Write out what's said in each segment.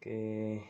Oke.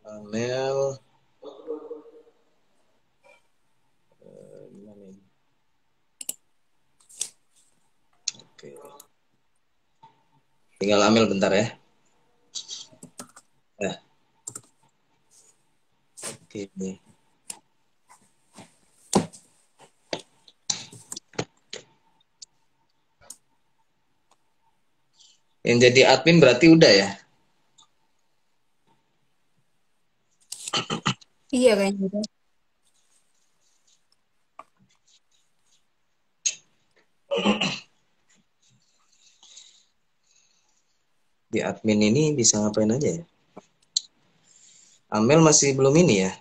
Amel, gimana ini? Oke. Tinggal Amel bentar ya. Oke. Yang jadi admin berarti udah ya? Iya kayaknya udah. Di admin ini bisa ngapain aja ya? Amel masih belum ini ya?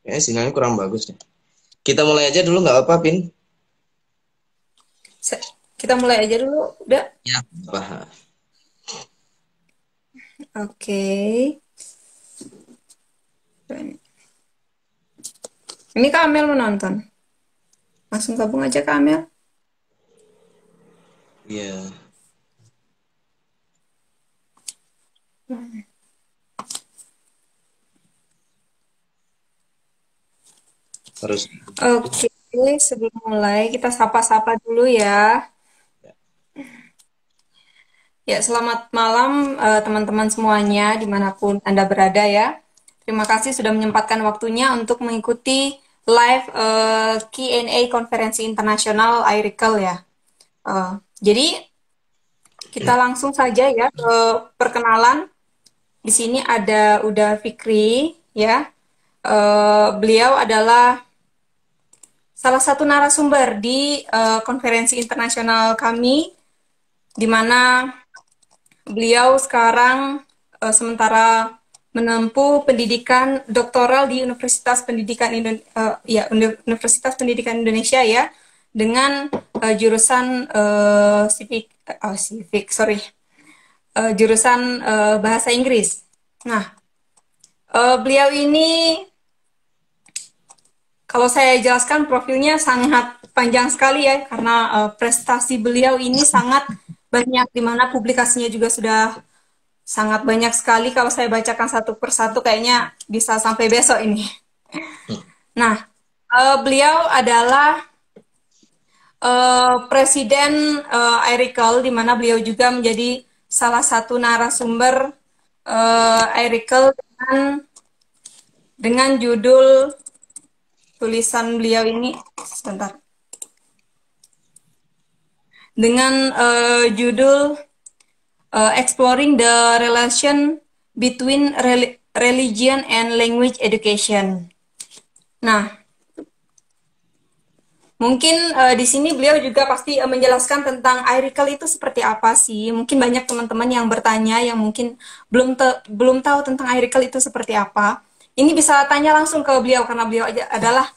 Kayaknya sinyalnya kurang bagus nih. Kita mulai aja dulu nggak apa-apa, Pin? Kita mulai aja dulu, udah. Ya. Apa? Oke. Ini Kak Amel menonton. Langsung gabung aja Kak Amel. Iya. Harus. Oke, sebelum mulai kita sapa-sapa dulu ya. Ya, selamat malam teman-teman semuanya dimanapun Anda berada ya. Terima kasih sudah menyempatkan waktunya untuk mengikuti live Q&A konferensi internasional IRICL ya. Jadi kita langsung saja ya ke perkenalan. Di sini ada Uda Fikri ya. Beliau adalah salah satu narasumber di konferensi internasional kami, di mana beliau sekarang sementara menempuh pendidikan doktoral di Universitas Pendidikan Indonesia ya, dengan jurusan jurusan bahasa Inggris. Nah, beliau ini kalau saya jelaskan profilnya sangat panjang sekali ya, karena prestasi beliau ini sangat banyak, di mana publikasinya juga sudah sangat banyak sekali. Kalau saya bacakan satu persatu kayaknya bisa sampai besok ini. Nah, beliau adalah Presiden IRICL, di mana beliau juga menjadi salah satu narasumber IRICL dengan judul tulisan beliau ini, sebentar, dengan judul Exploring the Relation Between Religion and Language Education. Nah, mungkin di sini beliau juga pasti menjelaskan tentang IRICL itu seperti apa sih. Mungkin banyak teman-teman yang bertanya yang mungkin belum tahu tentang IRICL itu seperti apa. Ini bisa tanya langsung ke beliau karena beliau adalah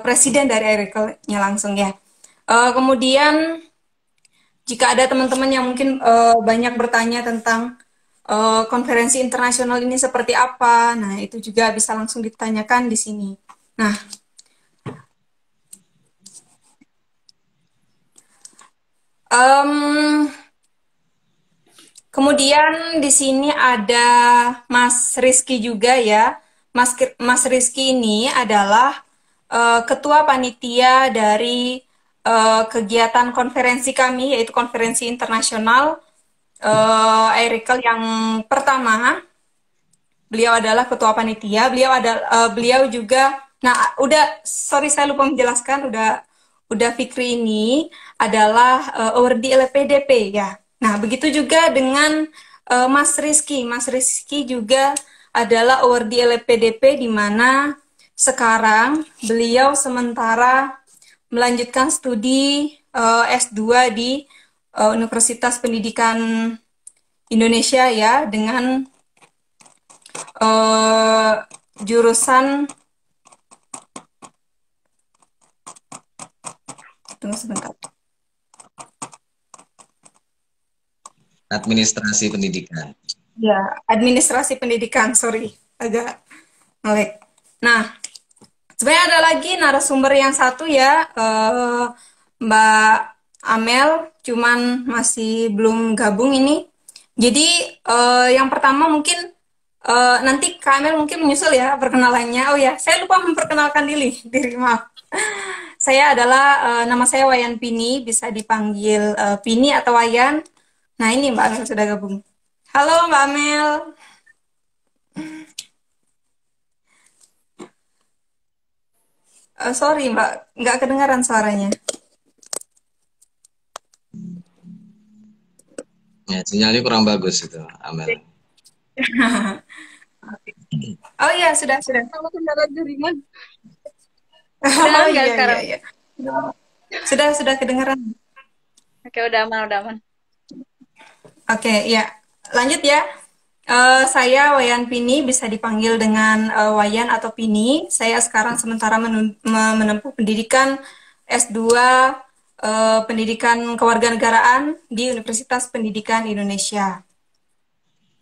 presiden dari IRICL-nya langsung ya. Kemudian jika ada teman-teman yang mungkin banyak bertanya tentang konferensi internasional ini seperti apa, nah itu juga bisa langsung ditanyakan di sini. Nah, um, kemudian di sini ada Mas Rizky juga ya. Mas Rizky ini adalah ketua panitia dari kegiatan konferensi kami, yaitu konferensi internasional IRICL yang pertama. beliau adalah ketua panitia, beliau juga, nah udah, sorry saya lupa menjelaskan, udah Fikri ini adalah awardee LPDP ya. Nah begitu juga dengan Mas Rizky. Mas Rizky juga adalah awardee LPDP, di mana sekarang beliau sementara melanjutkan studi S2 di Universitas Pendidikan Indonesia ya, dengan jurusan, tunggu sebentar. Administrasi pendidikan. Ya, administrasi pendidikan, sorry, agak ngelag. Nah, sebenarnya ada lagi narasumber yang satu ya, Mbak Amel, cuman masih belum gabung ini. Jadi yang pertama mungkin nanti Kak Amel mungkin menyusul ya perkenalannya. Oh ya, saya lupa memperkenalkan diri maaf. Nama saya Wayan Pini, bisa dipanggil Pini atau Wayan. Nah ini Mbak Amel sudah gabung. Halo Mbak Amel. Sorry Mbak, nggak kedengaran suaranya. Ya, sinyalnya kurang bagus itu, Amel. Oh iya, sudah. Sama kendaraan jaringan. Oh Enggak iya, sekarang. iya. Sudah kedengaran. Oke, udah aman. Oke, ya. Lanjut ya. Saya Wayan Pini, bisa dipanggil dengan Wayan atau Pini. Saya sekarang sementara menempuh pendidikan S2 Pendidikan Kewarganegaraan di Universitas Pendidikan Indonesia.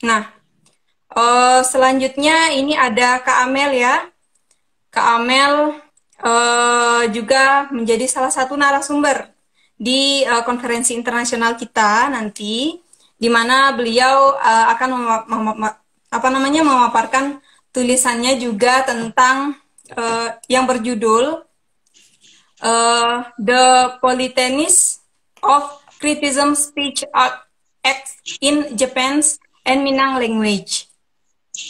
Nah, selanjutnya ini ada Kak Amel ya. Kak Amel juga menjadi salah satu narasumber di konferensi internasional kita nanti, di mana beliau akan memaparkan tulisannya juga tentang yang berjudul The Polytenis of Criticism Speech Acts in Japan's and Minang Language.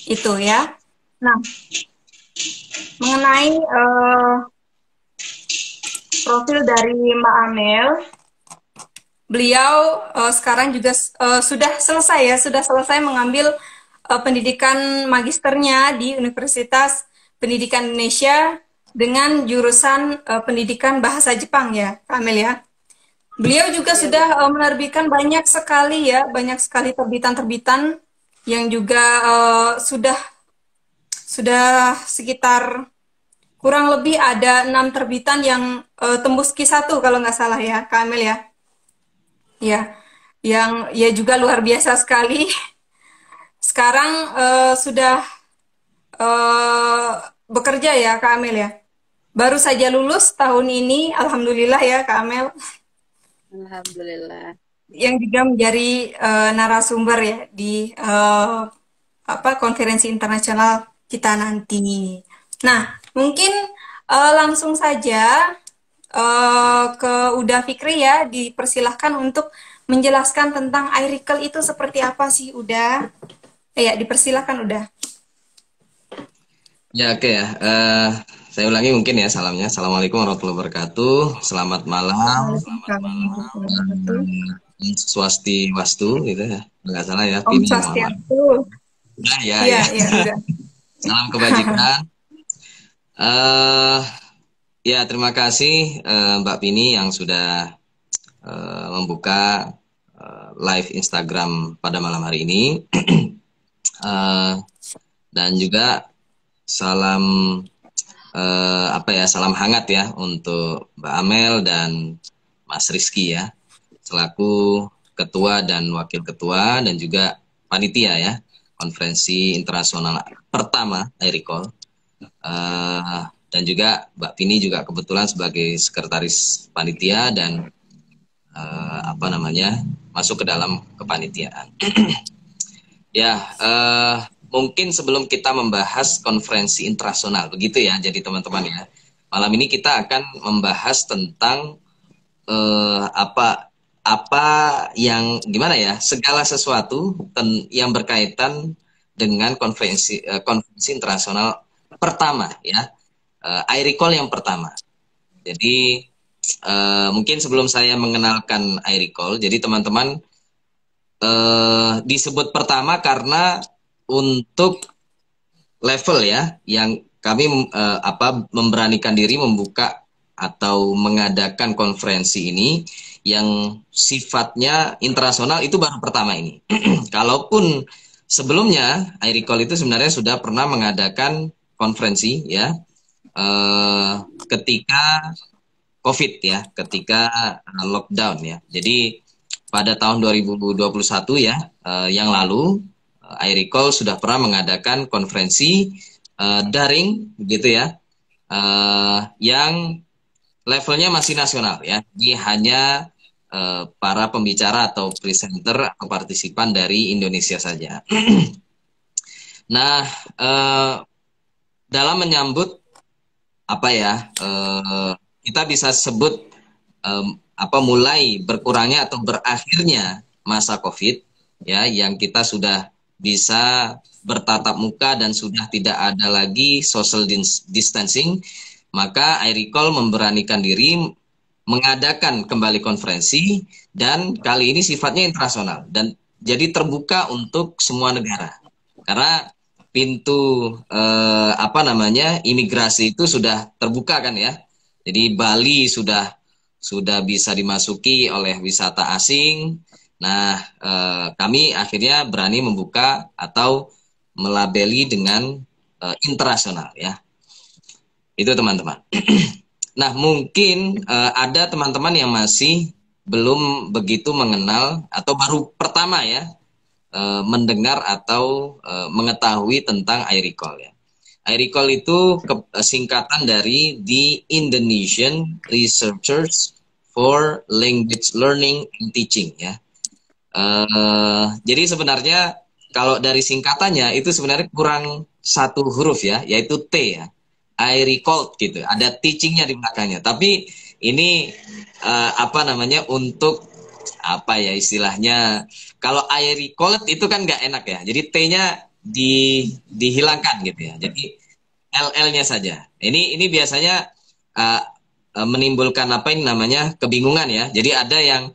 Itu ya. Nah, mengenai profil dari Mbak Amel, beliau sekarang juga sudah selesai mengambil pendidikan magisternya di Universitas Pendidikan Indonesia dengan jurusan pendidikan bahasa Jepang ya, Kak Amel ya. Beliau juga sudah menerbitkan banyak sekali terbitan-terbitan yang juga sudah sekitar kurang lebih ada 6 terbitan yang tembus Q1 kalau nggak salah ya, Kak Amel ya. Ya, yang ya juga luar biasa sekali. Sekarang sudah bekerja ya, Kak Amel ya. Baru saja lulus tahun ini, alhamdulillah ya, Kak Amel. Alhamdulillah. Yang juga menjadi narasumber ya di konferensi internasional kita nanti. Nah, mungkin langsung saja ke Uda Fikri ya, dipersilahkan untuk menjelaskan tentang iRical itu seperti apa sih, Uda? Ya, dipersilahkan Uda. Ya, oke ya. Saya ulangi mungkin ya salamnya. Assalamualaikum warahmatullahi wabarakatuh. Selamat malam. Swasti wastu gitu ya. Nggak salah ya. Om Swastiastu. Nah, ya. Salam kebajikan. Ya, terima kasih Mbak Pini yang sudah membuka live Instagram pada malam hari ini. Dan juga salam salam hangat ya untuk Mbak Amel dan Mas Rizky ya, selaku ketua dan wakil ketua dan juga panitia ya konferensi internasional pertama iRical. Dan juga Mbak Pini juga kebetulan sebagai sekretaris panitia dan masuk ke dalam kepanitiaan. Ya, mungkin sebelum kita membahas konferensi internasional begitu ya, jadi teman-teman ya, malam ini kita akan membahas tentang apa yang gimana ya, segala sesuatu yang berkaitan dengan konferensi internasional pertama ya, I-Recall yang pertama. Jadi mungkin sebelum saya mengenalkan I-Recall, jadi teman-teman disebut pertama karena untuk level ya, yang kami memberanikan diri membuka atau mengadakan konferensi ini yang sifatnya internasional itu baru pertama ini. Kalaupun sebelumnya I-Recall itu sebenarnya sudah pernah mengadakan konferensi ya, ketika COVID ya, ketika lockdown ya. Jadi pada tahun 2021 ya, yang lalu I-Recall sudah pernah mengadakan konferensi daring gitu ya, yang levelnya masih nasional ya. Jadi hanya para pembicara atau presenter atau partisipan dari Indonesia saja. Nah, dalam menyambut apa ya, kita bisa sebut mulai berkurangnya atau berakhirnya masa COVID ya, yang kita sudah bisa bertatap muka dan sudah tidak ada lagi social distancing, maka I-Recall memberanikan diri mengadakan kembali konferensi, dan kali ini sifatnya internasional dan jadi terbuka untuk semua negara karena pintu imigrasi itu sudah terbuka kan ya. Jadi Bali sudah bisa dimasuki oleh wisata asing. Nah, kami akhirnya berani membuka atau melabeli dengan internasional ya. Itu teman-teman. Nah, mungkin ada teman-teman yang masih belum begitu mengenal atau baru pertama ya mendengar atau mengetahui tentang I-Recall ya. I-Recall itu singkatan dari The Indonesian Researchers for Language Learning and Teaching ya. Jadi sebenarnya kalau dari singkatannya itu sebenarnya kurang satu huruf ya, yaitu T ya. I-Recall gitu, ada teachingnya di belakangnya. Tapi ini untuk apa ya istilahnya, kalau I-Recall itu kan nggak enak ya. Jadi T-nya dihilangkan gitu ya. Jadi LL-nya saja. Ini biasanya menimbulkan kebingungan ya. Jadi ada yang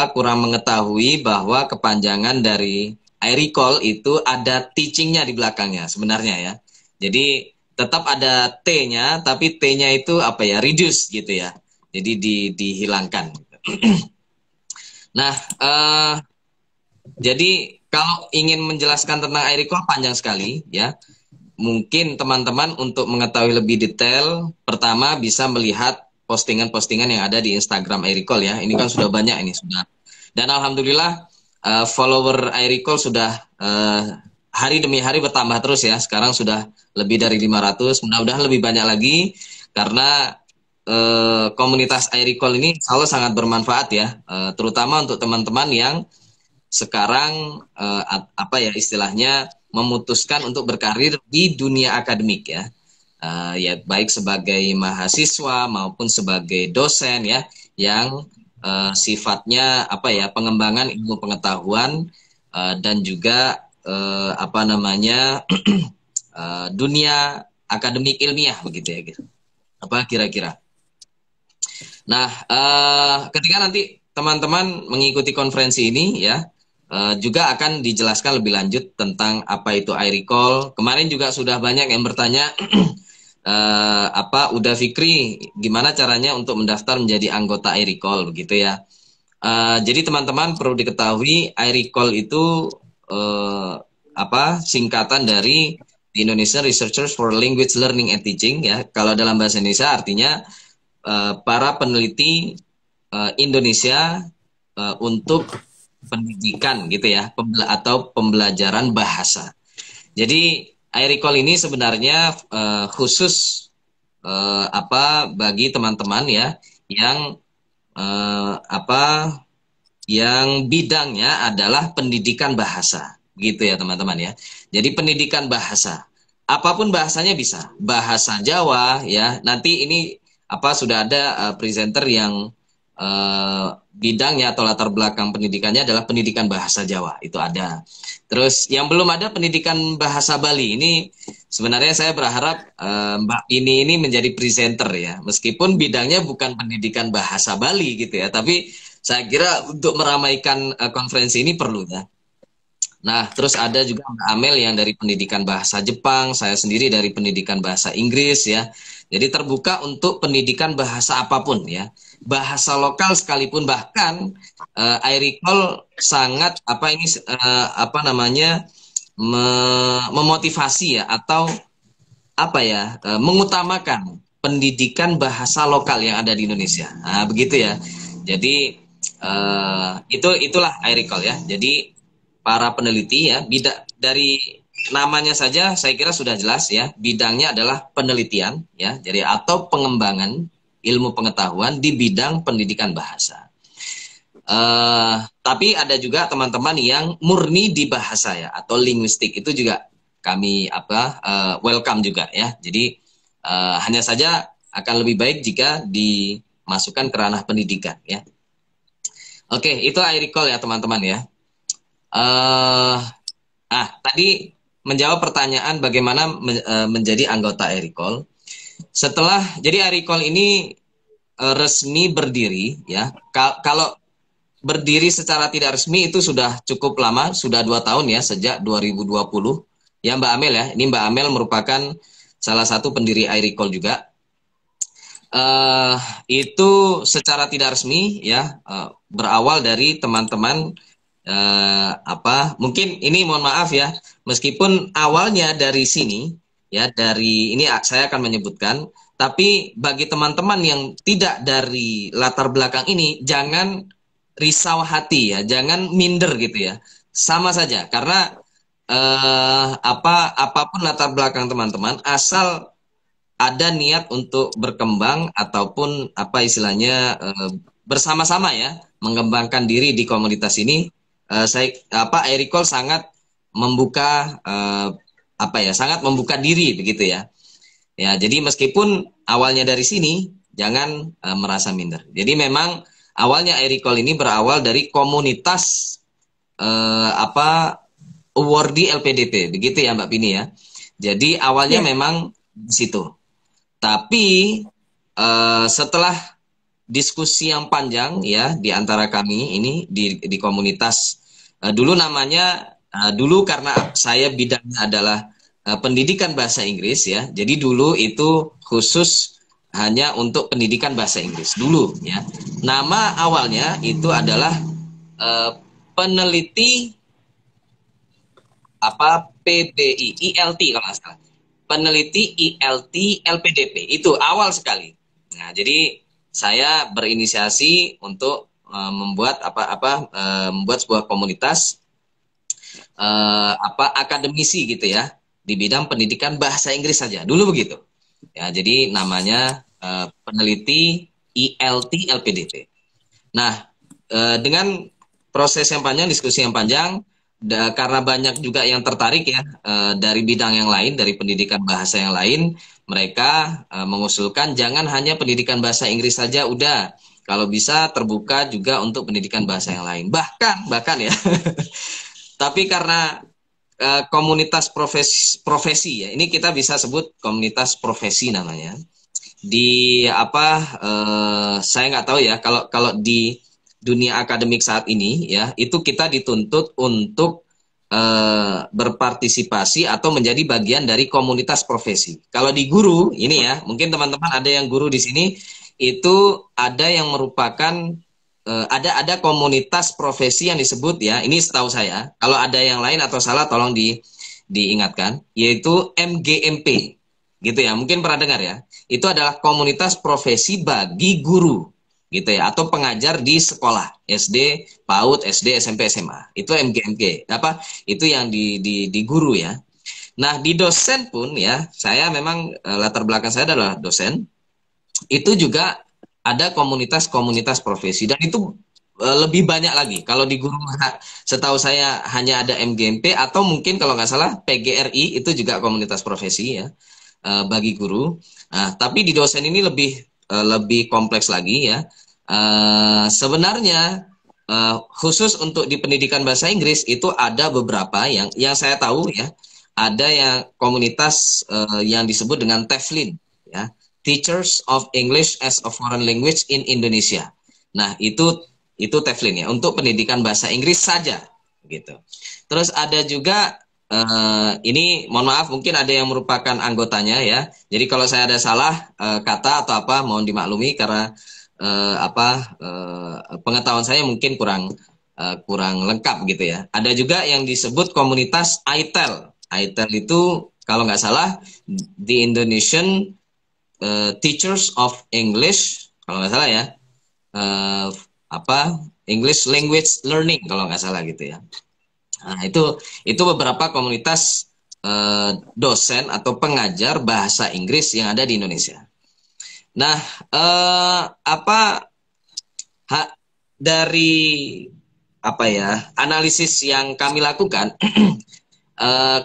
kurang mengetahui bahwa kepanjangan dari I-Recall itu ada teachingnya di belakangnya sebenarnya ya. Jadi tetap ada T-nya, tapi T-nya itu reduce gitu ya. Jadi dihilangkan. Nah, jadi kalau ingin menjelaskan tentang I-Recall panjang sekali ya. Mungkin teman-teman untuk mengetahui lebih detail, pertama bisa melihat postingan-postingan yang ada di Instagram I-Recall ya. Ini kan sudah banyak ini sudah. Dan alhamdulillah follower I-Recall sudah hari demi hari bertambah terus ya. Sekarang sudah lebih dari 500, mudah-mudahan lebih banyak lagi karena komunitas I-Recall ini selalu sangat bermanfaat ya, terutama untuk teman-teman yang sekarang istilahnya memutuskan untuk berkarir di dunia akademik ya. Ya baik sebagai mahasiswa maupun sebagai dosen ya, yang sifatnya pengembangan ilmu pengetahuan dan juga dunia akademik ilmiah begitu ya gitu. Apa kira-kira? Nah, ketika nanti teman-teman mengikuti konferensi ini ya, juga akan dijelaskan lebih lanjut tentang apa itu I-Recall. Kemarin juga sudah banyak yang bertanya, Uda Fikri, gimana caranya untuk mendaftar menjadi anggota I-Recall begitu ya. Jadi teman-teman perlu diketahui I-Recall itu singkatan dari The Indonesian Researchers for Language Learning and Teaching ya. Kalau dalam bahasa Indonesia artinya para peneliti Indonesia untuk pendidikan gitu ya, atau pembelajaran bahasa. Jadi I-Recall ini sebenarnya khusus bagi teman-teman ya yang yang bidangnya adalah pendidikan bahasa, gitu ya teman-teman ya. Jadi pendidikan bahasa, apapun bahasanya bisa, bahasa Jawa ya. Nanti ini sudah ada presenter yang bidangnya atau latar belakang pendidikannya adalah pendidikan bahasa Jawa, itu ada. Terus yang belum ada pendidikan bahasa Bali. Ini sebenarnya saya berharap Mbak ini menjadi presenter ya, meskipun bidangnya bukan pendidikan bahasa Bali gitu ya, tapi saya kira untuk meramaikan konferensi ini perlu ya. Nah, terus ada juga Mbak Amel yang dari pendidikan bahasa Jepang, saya sendiri dari pendidikan bahasa Inggris ya. Jadi terbuka untuk pendidikan bahasa apapun ya. Bahasa lokal sekalipun, bahkan iRecall sangat apa namanya memotivasi ya, atau apa ya, mengutamakan pendidikan bahasa lokal yang ada di Indonesia. Nah, begitu ya. Jadi itulah iRecall ya. Jadi para peneliti ya, dari namanya saja saya kira sudah jelas ya, bidangnya adalah penelitian ya, jadi atau pengembangan ilmu pengetahuan di bidang pendidikan bahasa. Tapi ada juga teman-teman yang murni di bahasa ya, atau linguistik, itu juga kami welcome juga ya. Jadi hanya saja akan lebih baik jika dimasukkan ke ranah pendidikan ya. Oke, itu iRecall ya teman-teman ya. Tadi menjawab pertanyaan bagaimana menjadi anggota iRecall. Jadi iRecall ini resmi berdiri ya. Kalau berdiri secara tidak resmi itu sudah cukup lama, sudah 2 tahun ya, sejak 2020. Ya Mbak Amel ya, ini Mbak Amel merupakan salah satu pendiri iRecall juga. Itu secara tidak resmi ya, berawal dari teman-teman mungkin ini mohon maaf ya, meskipun awalnya dari sini ya, dari ini saya akan menyebutkan, tapi bagi teman-teman yang tidak dari latar belakang ini, jangan risau hati ya, jangan minder gitu ya, sama saja, karena apapun latar belakang teman-teman, asal ada niat untuk berkembang ataupun istilahnya bersama-sama ya, mengembangkan diri di komunitas ini. iRecall sangat membuka sangat membuka diri begitu ya. Ya, jadi meskipun awalnya dari sini, jangan merasa minder. Jadi memang awalnya iRecall ini berawal dari komunitas awardee LPDP, begitu ya Mbak Pini ya. Jadi awalnya memang di situ. Tapi setelah diskusi yang panjang ya di antara kami ini di komunitas, dulu namanya dulu karena saya bidangnya adalah pendidikan bahasa Inggris ya, jadi dulu itu khusus hanya untuk pendidikan bahasa Inggris dulu ya. Nama awalnya itu adalah peneliti PBI ILT kalau nggak salah, peneliti ILT LPDP, itu awal sekali. Nah, jadi saya berinisiasi untuk membuat membuat sebuah komunitas akademisi gitu ya, di bidang pendidikan bahasa Inggris saja dulu begitu ya. Jadi namanya peneliti ILT LPDP. Nah, dengan proses yang panjang, diskusi yang panjang, karena banyak juga yang tertarik ya dari bidang yang lain, dari pendidikan bahasa yang lain, mereka mengusulkan jangan hanya pendidikan bahasa Inggris saja, udah, kalau bisa terbuka juga untuk pendidikan bahasa yang lain. Bahkan ya, tapi karena komunitas profesi ya, ini kita bisa sebut komunitas profesi namanya. Saya nggak tahu ya, kalau di dunia akademik saat ini ya, itu kita dituntut untuk berpartisipasi atau menjadi bagian dari komunitas profesi. Kalau di guru ini ya, mungkin teman-teman ada yang guru di sini, itu ada yang merupakan ada komunitas profesi yang disebut ya, ini setahu saya, kalau ada yang lain atau salah tolong diingatkan, yaitu MGMP gitu ya, mungkin pernah dengar ya. Itu adalah komunitas profesi bagi guru gitu ya, atau pengajar di sekolah SD, PAUD, SD, SMP, SMA. Itu MGMG. Itu yang di guru ya. Nah, di dosen pun ya, saya memang latar belakang saya adalah dosen. Itu juga ada komunitas-komunitas profesi, dan itu lebih banyak lagi. Kalau di guru setahu saya hanya ada MGMP, atau mungkin kalau nggak salah PGRI, itu juga komunitas profesi ya, bagi guru. Nah, tapi di dosen ini lebih kompleks lagi ya. Sebenarnya khusus untuk di pendidikan bahasa Inggris itu ada beberapa yang saya tahu ya, ada yang komunitas yang disebut dengan TEFLIN ya, Teachers of English as a Foreign Language in Indonesia. Nah, itu TEFLIN ya, untuk pendidikan bahasa Inggris saja gitu. Terus ada juga ini mohon maaf mungkin ada yang merupakan anggotanya ya. Jadi kalau saya ada salah kata atau apa mohon dimaklumi karena pengetahuan saya mungkin kurang lengkap gitu ya. Ada juga yang disebut komunitas ITEL. ITEL itu kalau nggak salah The Indonesian Teachers of English kalau nggak salah ya. English Language Learning kalau nggak salah gitu ya. Nah, itu beberapa komunitas dosen atau pengajar bahasa Inggris yang ada di Indonesia. Nah, dari analisis yang kami lakukan,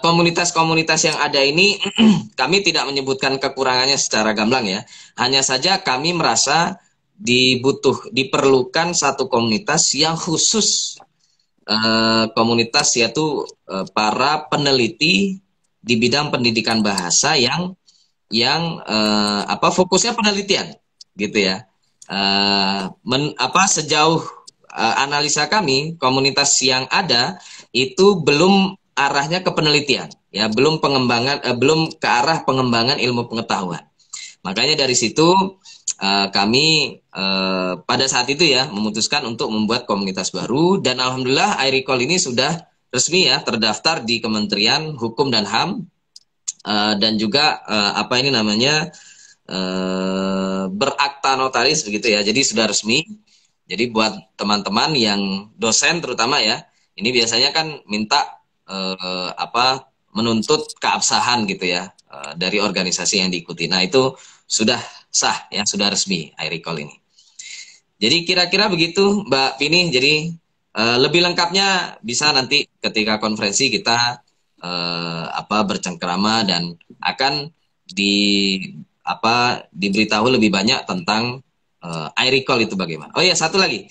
komunitas-komunitas yang ada ini kami tidak menyebutkan kekurangannya secara gamblang ya. Hanya saja kami merasa diperlukan satu komunitas yang khusus, komunitas yaitu para peneliti di bidang pendidikan bahasa yang fokusnya penelitian gitu ya. Sejauh analisa kami, komunitas yang ada itu belum arahnya ke penelitian ya, belum ke arah pengembangan ilmu pengetahuan. Makanya dari situ kami pada saat itu ya memutuskan untuk membuat komunitas baru, dan alhamdulillah iRecall ini sudah resmi ya terdaftar di Kementerian Hukum dan HAM. Dan juga berakta notaris begitu ya. Jadi sudah resmi. Jadi buat teman-teman yang dosen terutama ya, ini biasanya kan minta menuntut keabsahan gitu ya dari organisasi yang diikuti. Nah, itu sudah sah ya, sudah resmi iRecall ini. Jadi kira-kira begitu Mbak Pini. Jadi lebih lengkapnya bisa nanti ketika konferensi kita bercengkerama dan akan diberitahu lebih banyak tentang iRecall itu bagaimana. Oh ya, satu lagi.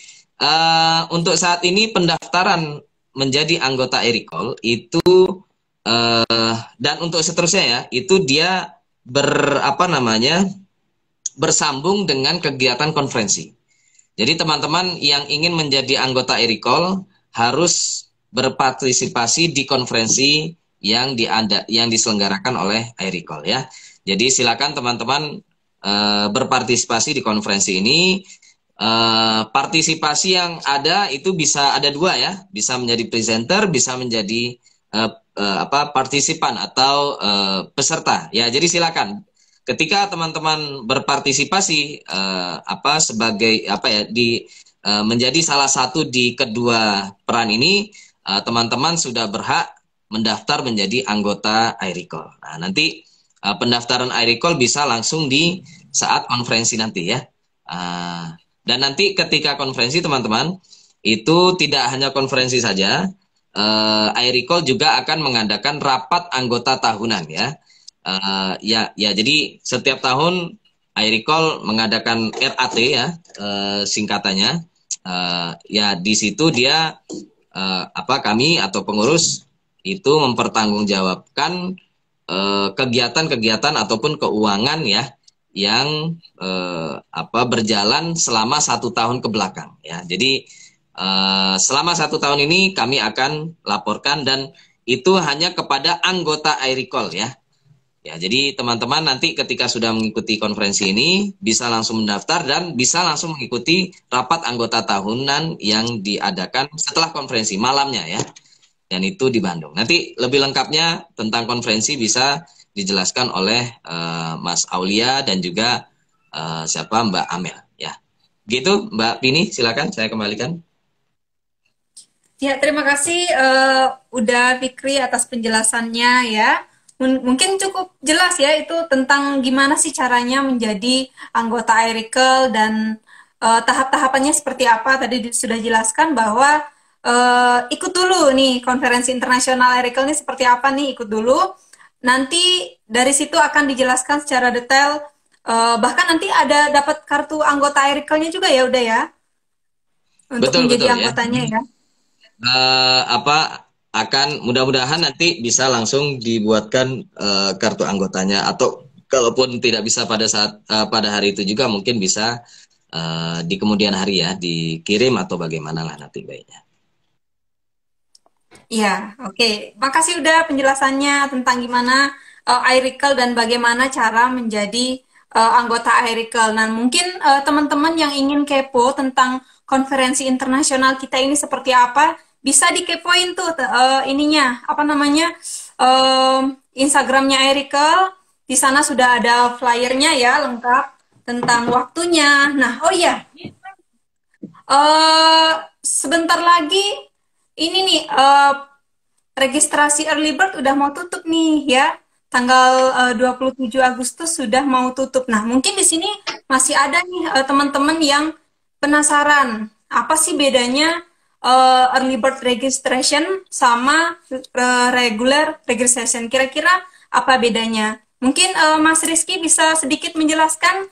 Untuk saat ini pendaftaran menjadi anggota iRecall itu dan untuk seterusnya ya, itu dia bersambung dengan kegiatan konferensi. Jadi teman-teman yang ingin menjadi anggota iRecall harus berpartisipasi di konferensi yang diselenggarakan oleh iRecall ya. Jadi silakan teman-teman berpartisipasi di konferensi ini. Partisipasi yang ada itu bisa ada dua ya, bisa menjadi presenter, bisa menjadi partisipan atau peserta ya. Jadi silakan ketika teman-teman berpartisipasi menjadi salah satu di kedua peran ini, teman-teman sudah berhak mendaftar menjadi anggota iRecall. Nah, nanti pendaftaran iRecall bisa langsung di saat konferensi nanti ya. Dan nanti ketika konferensi teman-teman, itu tidak hanya konferensi saja, iRecall juga akan mengadakan rapat anggota tahunan ya. Jadi setiap tahun iRecall mengadakan RAT ya, singkatannya. Di situ dia kami atau pengurus itu mempertanggungjawabkan kegiatan-kegiatan ataupun keuangan ya yang berjalan selama 1 tahun ke belakang ya. Jadi selama 1 tahun ini kami akan laporkan, dan itu hanya kepada anggota iRecall ya. Ya, jadi teman-teman nanti ketika sudah mengikuti konferensi ini bisa langsung mendaftar dan bisa langsung mengikuti rapat anggota tahunan yang diadakan setelah konferensi malamnya ya. Dan itu di Bandung. Nanti lebih lengkapnya tentang konferensi bisa dijelaskan oleh Mas Aulia dan juga Mbak Amel ya. Gitu Mbak Pini, silakan saya kembalikan. Ya, terima kasih udah Fikri atas penjelasannya ya. Mungkin cukup jelas ya itu tentang gimana sih caranya menjadi anggota iRecall dan tahap-tahapannya seperti apa. Tadi sudah jelaskan bahwa ikut dulu nih konferensi internasional iRecall ini seperti apa nih, ikut dulu. Nanti dari situ akan dijelaskan secara detail Bahkan nanti ada dapat kartu anggota iRecall-nya juga ya, udah ya, untuk Betul menjadi betul ya. anggotanya ya. Apa akan mudah-mudahan nanti bisa langsung dibuatkan kartu anggotanya, atau kalaupun tidak bisa pada saat pada hari itu juga mungkin bisa di kemudian hari ya dikirim atau bagaimana lah nanti baiknya. Iya, oke. Makasih udah penjelasannya tentang gimana iRecall dan bagaimana cara menjadi anggota iRecall. Nah, mungkin teman-teman yang ingin kepo tentang konferensi internasional kita ini seperti apa, bisa dikepoin tuh ininya, apa namanya, Instagramnya iRecall. Di sana sudah ada flyernya ya, lengkap tentang waktunya. Nah, oh iya, sebentar lagi ini nih registrasi early bird udah mau tutup nih ya. Tanggal 27 Agustus sudah mau tutup. Nah, mungkin di sini masih ada nih teman-teman yang penasaran apa sih bedanya early bird registration sama regular registration. Kira-kira apa bedanya? Mungkin Mas Rizky bisa sedikit menjelaskan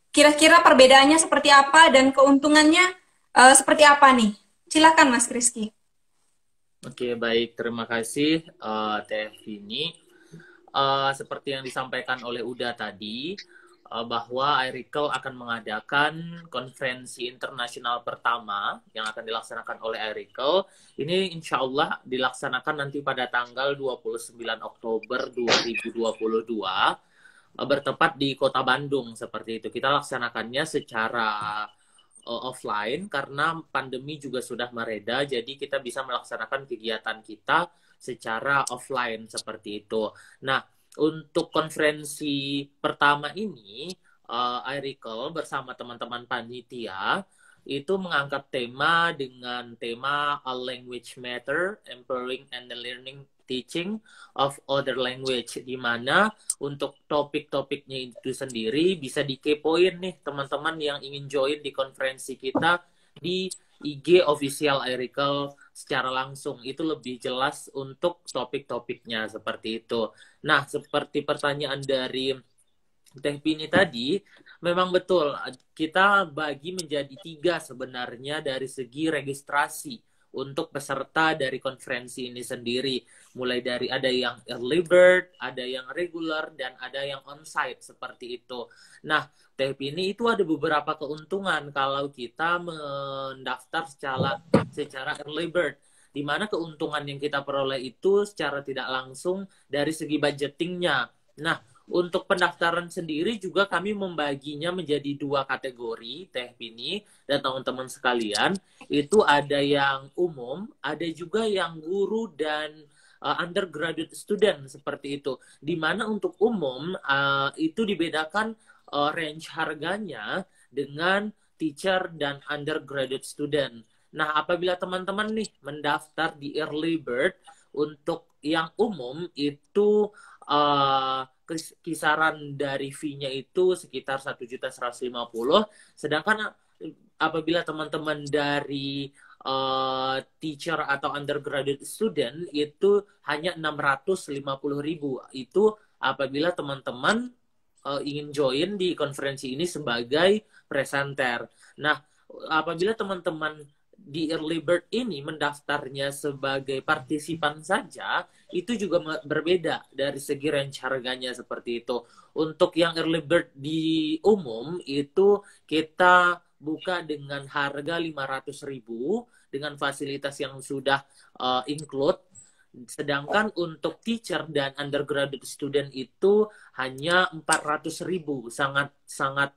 kira-kira perbedaannya seperti apa dan keuntungannya seperti apa nih? Silakan Mas Rizky. Oke, baik. Terima kasih, Teh Vini. Seperti yang disampaikan oleh Uda tadi, bahwa iRecall akan mengadakan konferensi internasional pertama yang akan dilaksanakan oleh iRecall. Ini insya Allah dilaksanakan nanti pada tanggal 29 Oktober 2022, bertepat di Kota Bandung, seperti itu. Kita laksanakannya secara offline karena pandemi juga sudah mereda, jadi kita bisa melaksanakan kegiatan kita secara offline seperti itu. Nah, untuk konferensi pertama ini, iRecall bersama teman-teman panitia itu mengangkat tema dengan tema A Language Matter, Empowering and Learning Teaching of Other Language, di mana untuk topik-topiknya itu sendiri bisa dikepoin nih teman-teman yang ingin join di konferensi kita di IG official iRecall secara langsung. Itu lebih jelas untuk topik-topiknya seperti itu. Nah, seperti pertanyaan dari Teh Pini tadi, memang betul kita bagi menjadi 3 sebenarnya dari segi registrasi untuk peserta dari konferensi ini sendiri. Mulai dari ada yang early bird, ada yang regular, dan ada yang onsite seperti itu. Nah, Teh Pini, itu ada beberapa keuntungan kalau kita mendaftar secara early bird, di mana keuntungan yang kita peroleh itu secara tidak langsung dari segi budgetingnya. Nah, untuk pendaftaran sendiri juga kami membaginya menjadi 2 kategori, Teh Pini dan teman-teman sekalian. Itu ada yang umum, ada juga yang guru dan undergraduate student seperti itu. Di mana untuk umum itu dibedakan range harganya dengan teacher dan undergraduate student. Nah, apabila teman-teman nih mendaftar di early bird, untuk yang umum itu kisaran dari fee-nya itu sekitar 1.150.000, sedangkan apabila teman-teman dari teacher atau undergraduate student itu hanya 650.000. Itu apabila teman-teman ingin join di konferensi ini sebagai presenter. Nah, apabila teman-teman di early bird ini mendaftarnya sebagai partisipan saja, itu juga berbeda dari segi range harganya seperti itu. Untuk yang early bird di umum itu kita buka dengan harga 500.000 dengan fasilitas yang sudah include. Sedangkan untuk teacher dan undergraduate student itu hanya 400.000, sangat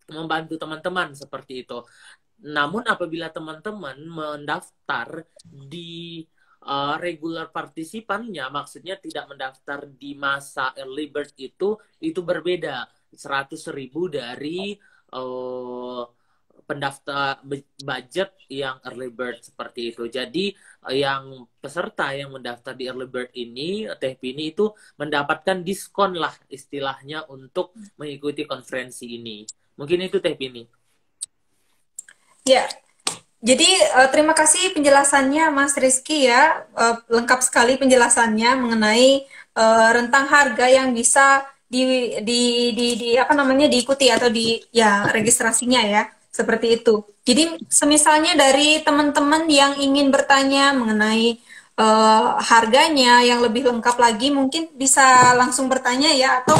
membantu teman-teman seperti itu. Namun apabila teman-teman mendaftar di regular partisipannya, maksudnya tidak mendaftar di masa early bird itu berbeda, 100.000 dari pendaftar budget yang early bird seperti itu. Jadi yang peserta yang mendaftar di early bird ini, Teh Pini, itu mendapatkan diskon lah istilahnya untuk mengikuti konferensi ini. Mungkin itu Teh Pini. Ya, jadi terima kasih penjelasannya Mas Rizky ya, lengkap sekali penjelasannya mengenai rentang harga yang bisa di apa namanya diikuti atau di ya registrasinya ya seperti itu. Jadi semisalnya dari teman-teman yang ingin bertanya mengenai harganya yang lebih lengkap lagi mungkin bisa langsung bertanya ya atau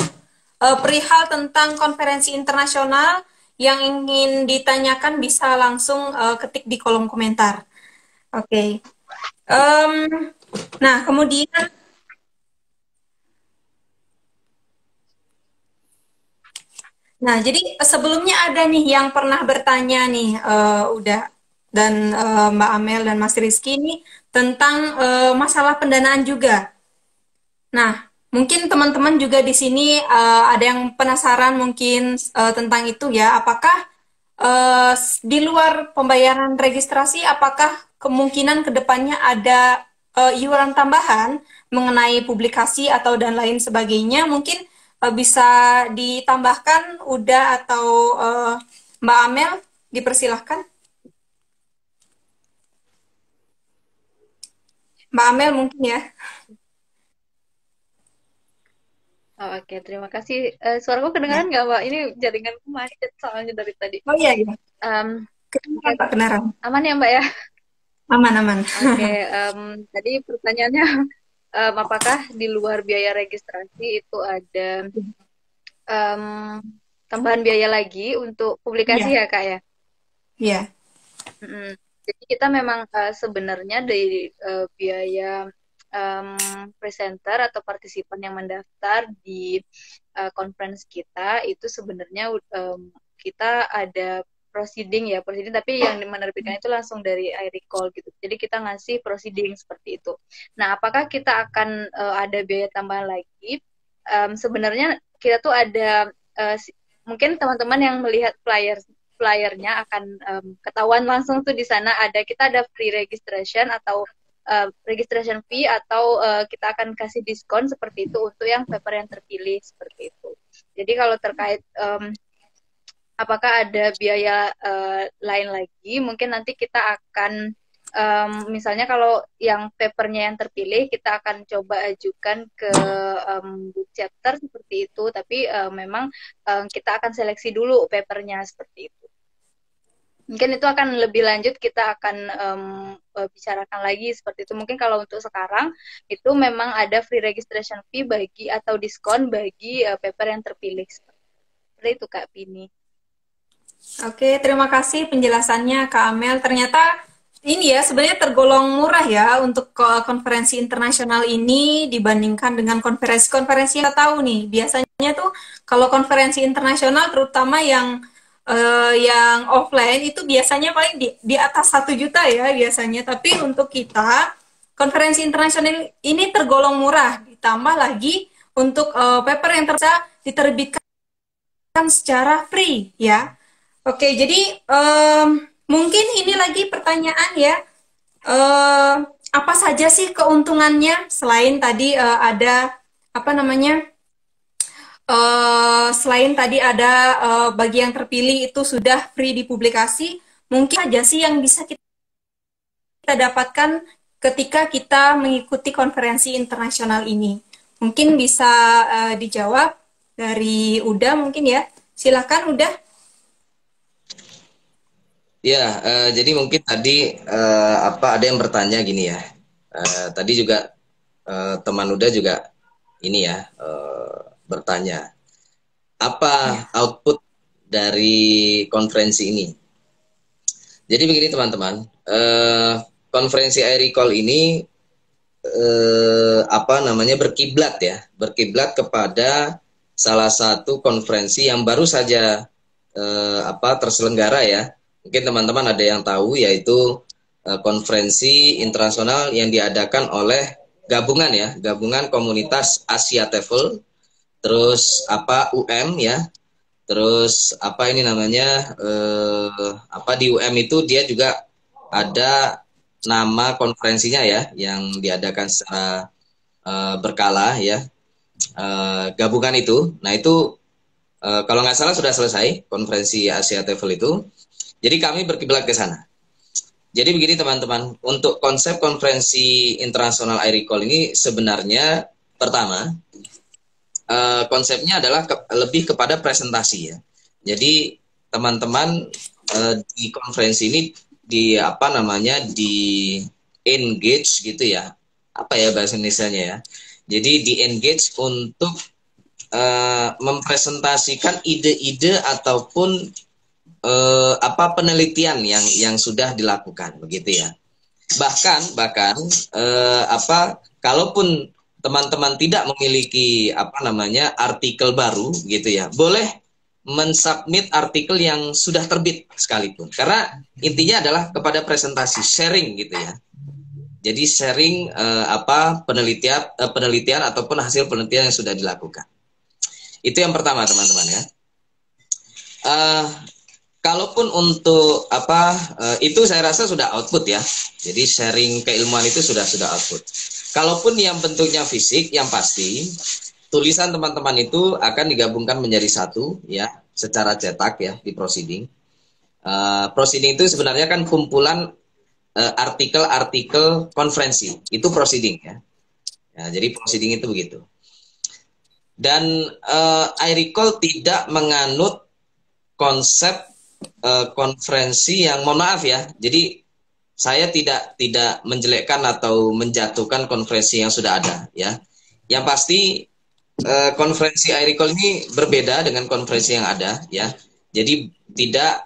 perihal tentang konferensi internasional yang ingin ditanyakan bisa langsung ketik di kolom komentar. Oke. Em, nah, kemudian jadi sebelumnya ada nih yang pernah bertanya nih, udah dan Mbak Amel dan Mas Rizky ini tentang masalah pendanaan juga. Nah, mungkin teman-teman juga di sini ada yang penasaran mungkin tentang itu ya. Apakah di luar pembayaran registrasi, apakah kemungkinan kedepannya ada iuran tambahan mengenai publikasi atau dan lain sebagainya? Mungkin bisa ditambahkan Uda atau Mbak Amel, dipersilahkan. Mbak Amel mungkin ya. Oh, oke, terima kasih. Suaraku kedengaran nggak, Mbak? Ini jaringanku macet soalnya dari tadi. Oh iya, iya. Oke, Pak, kedengaran. aman ya, Mbak ya? Aman, aman. Oke, tadi pertanyaannya, apakah di luar biaya registrasi itu ada em, tambahan biaya lagi untuk publikasi Iya, ya, Kak ya? iya. Mm-mm. Jadi kita memang sebenarnya dari biaya presenter atau partisipan yang mendaftar di conference kita itu sebenarnya kita ada proceeding ya proceeding tapi yang menerbitkan itu langsung dari iRecall gitu. Jadi kita ngasih proceeding seperti itu. Nah, apakah kita akan ada biaya tambahan lagi? Sebenarnya kita tuh ada mungkin teman-teman yang melihat flyernya akan ketahuan langsung tuh di sana kita ada free registration atau registration fee atau kita akan kasih diskon seperti itu untuk yang paper yang terpilih seperti itu. Jadi kalau terkait apakah ada biaya lain lagi, mungkin nanti kita akan misalnya kalau yang papernya yang terpilih kita akan coba ajukan ke book chapter seperti itu, tapi memang kita akan seleksi dulu papernya seperti itu. Mungkin itu akan lebih lanjut kita akan bicarakan lagi seperti itu. Mungkin kalau untuk sekarang itu memang ada free registration fee bagi atau diskon bagi paper yang terpilih. Seperti itu Kak Pini. Oke, terima kasih penjelasannya Kak Amel. Ternyata ini ya sebenarnya tergolong murah ya untuk konferensi internasional ini dibandingkan dengan konferensi-konferensi yang kita tahu nih. Biasanya tuh kalau konferensi internasional terutama yang offline itu biasanya paling di atas 1 juta ya biasanya. Tapi untuk kita konferensi internasional ini tergolong murah. Ditambah lagi untuk paper yang bisa diterbitkan secara free ya. Oke, jadi mungkin ini lagi pertanyaan ya. Apa saja sih keuntungannya selain tadi ada apa namanya? Selain tadi ada bagi yang terpilih itu sudah free dipublikasi, mungkin aja sih yang bisa kita dapatkan ketika kita mengikuti konferensi internasional ini. Mungkin bisa dijawab dari Uda mungkin ya. Silakan Uda. Ya, jadi mungkin tadi ada yang bertanya gini ya. Tadi juga teman Uda juga ini ya bertanya apa output dari konferensi ini. Jadi begini teman-teman, konferensi iRecall ini berkiblat kepada salah satu konferensi yang baru saja terselenggara ya. Mungkin teman-teman ada yang tahu yaitu konferensi internasional yang diadakan oleh gabungan komunitas Asia TEFL, terus ya, terus di UM itu dia juga ada nama konferensinya ya yang diadakan secara berkala ya, gabungan itu. Nah itu kalau nggak salah sudah selesai konferensi Asia TEFL itu. Jadi kami berkiblat ke sana. Jadi begini teman-teman, untuk konsep konferensi internasional iRecall ini sebenarnya pertama konsepnya adalah lebih kepada presentasi ya. Jadi teman-teman di konferensi ini di apa namanya di engage gitu ya. Apa ya bahasa Indonesianya ya. Jadi di engage untuk mempresentasikan ide-ide ataupun apa penelitian yang sudah dilakukan begitu ya. Bahkan apa kalaupun teman-teman tidak memiliki apa namanya artikel baru gitu ya, boleh mensubmit artikel yang sudah terbit sekalipun. Karena intinya adalah kepada presentasi, sharing gitu ya. Jadi sharing apa penelitian ataupun hasil penelitian yang sudah dilakukan. Itu yang pertama teman-teman ya. Kalaupun untuk apa itu saya rasa sudah output ya. Jadi sharing keilmuan itu sudah output. Kalaupun yang bentuknya fisik, yang pasti tulisan teman-teman itu akan digabungkan menjadi satu ya, secara cetak ya di proceeding. Proceeding itu sebenarnya kan kumpulan artikel-artikel konferensi. Itu proceeding ya. Jadi proceeding itu begitu. Dan iRecall tidak menganut konsep konferensi yang mohon maaf ya. Jadi saya tidak menjelekkan atau menjatuhkan konferensi yang sudah ada ya. Yang pasti konferensi iRecall ini berbeda dengan konferensi yang ada ya. Jadi tidak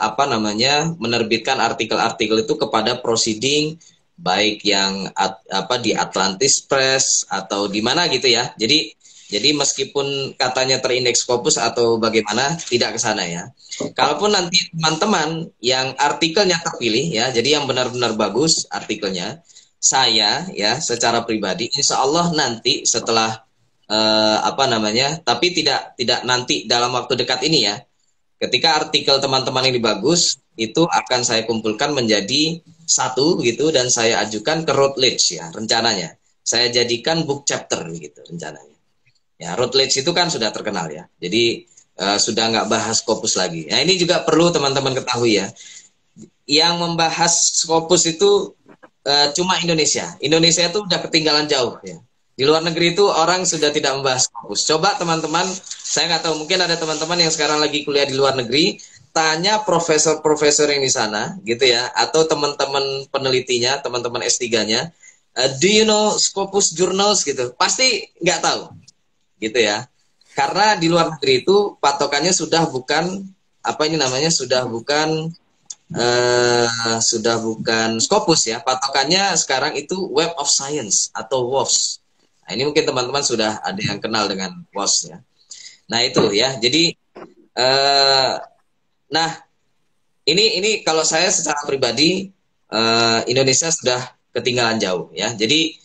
apa namanya menerbitkan artikel-artikel itu kepada proceeding baik yang apa di Atlantis Press atau di mana gitu ya. Jadi meskipun katanya terindeks Scopus atau bagaimana, tidak ke sana ya. Kalaupun nanti teman-teman yang artikelnya terpilih ya, jadi yang benar-benar bagus artikelnya, saya ya secara pribadi, insya Allah nanti setelah apa namanya, tapi tidak nanti dalam waktu dekat ini ya. Ketika artikel teman-teman ini bagus, itu akan saya kumpulkan menjadi satu gitu dan saya ajukan ke Routledge ya rencananya. Saya jadikan book chapter gitu rencananya. Ya, Routledge itu kan sudah terkenal ya. Jadi sudah nggak bahas Scopus lagi. Nah, ini juga perlu teman-teman ketahui ya. Yang membahas Scopus itu cuma Indonesia. Indonesia itu udah ketinggalan jauh ya. Di luar negeri itu orang sudah tidak membahas Scopus. Coba teman-teman, saya nggak tahu mungkin ada teman-teman yang sekarang lagi kuliah di luar negeri, tanya profesor-profesor yang di sana gitu ya, atau teman-teman penelitinya, teman-teman S3-nya, do you know Scopus journals gitu? Pasti nggak tahu. Gitu ya, karena di luar negeri itu patokannya sudah bukan apa ini namanya sudah bukan Scopus ya, patokannya sekarang itu Web of Science atau WOS. Nah, ini mungkin teman-teman sudah ada yang kenal dengan WOS ya. Nah itu ya, jadi nah ini kalau saya secara pribadi Indonesia sudah ketinggalan jauh ya, jadi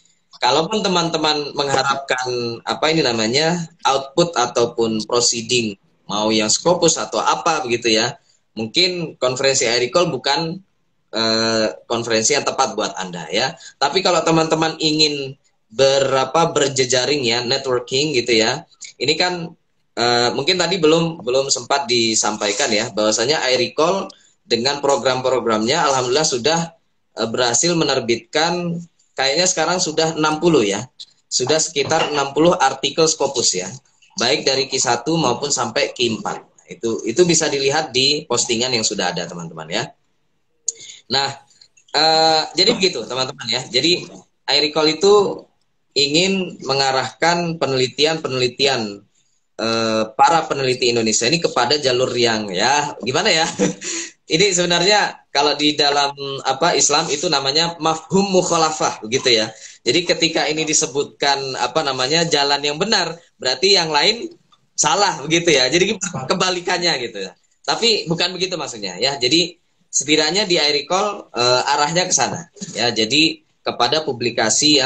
kalaupun teman-teman mengharapkan apa ini namanya output ataupun proceeding mau yang Scopus atau apa begitu ya, mungkin konferensi iRecall bukan konferensi yang tepat buat Anda ya. Tapi kalau teman-teman ingin berjejaring ya, networking gitu ya, ini kan mungkin tadi belum sempat disampaikan ya, bahwasanya iRecall dengan program-programnya alhamdulillah sudah berhasil menerbitkan. Kayaknya sekarang sudah 60 ya. Sudah sekitar 60 artikel Scopus ya. Baik dari Q1 maupun sampai Q4. Itu bisa dilihat di postingan yang sudah ada teman-teman ya. Nah, jadi begitu teman-teman ya. Jadi iRecall itu ingin mengarahkan penelitian para peneliti Indonesia ini kepada jalur yang ya gimana ya. Ini sebenarnya kalau di dalam apa Islam itu namanya mafhum mukhalafah begitu ya. Jadi ketika ini disebutkan apa namanya jalan yang benar, berarti yang lain salah begitu ya. Jadi kebalikannya gitu ya. Tapi bukan begitu maksudnya ya. Jadi setidaknya di iRecall arahnya ke sana ya. Jadi kepada publikasi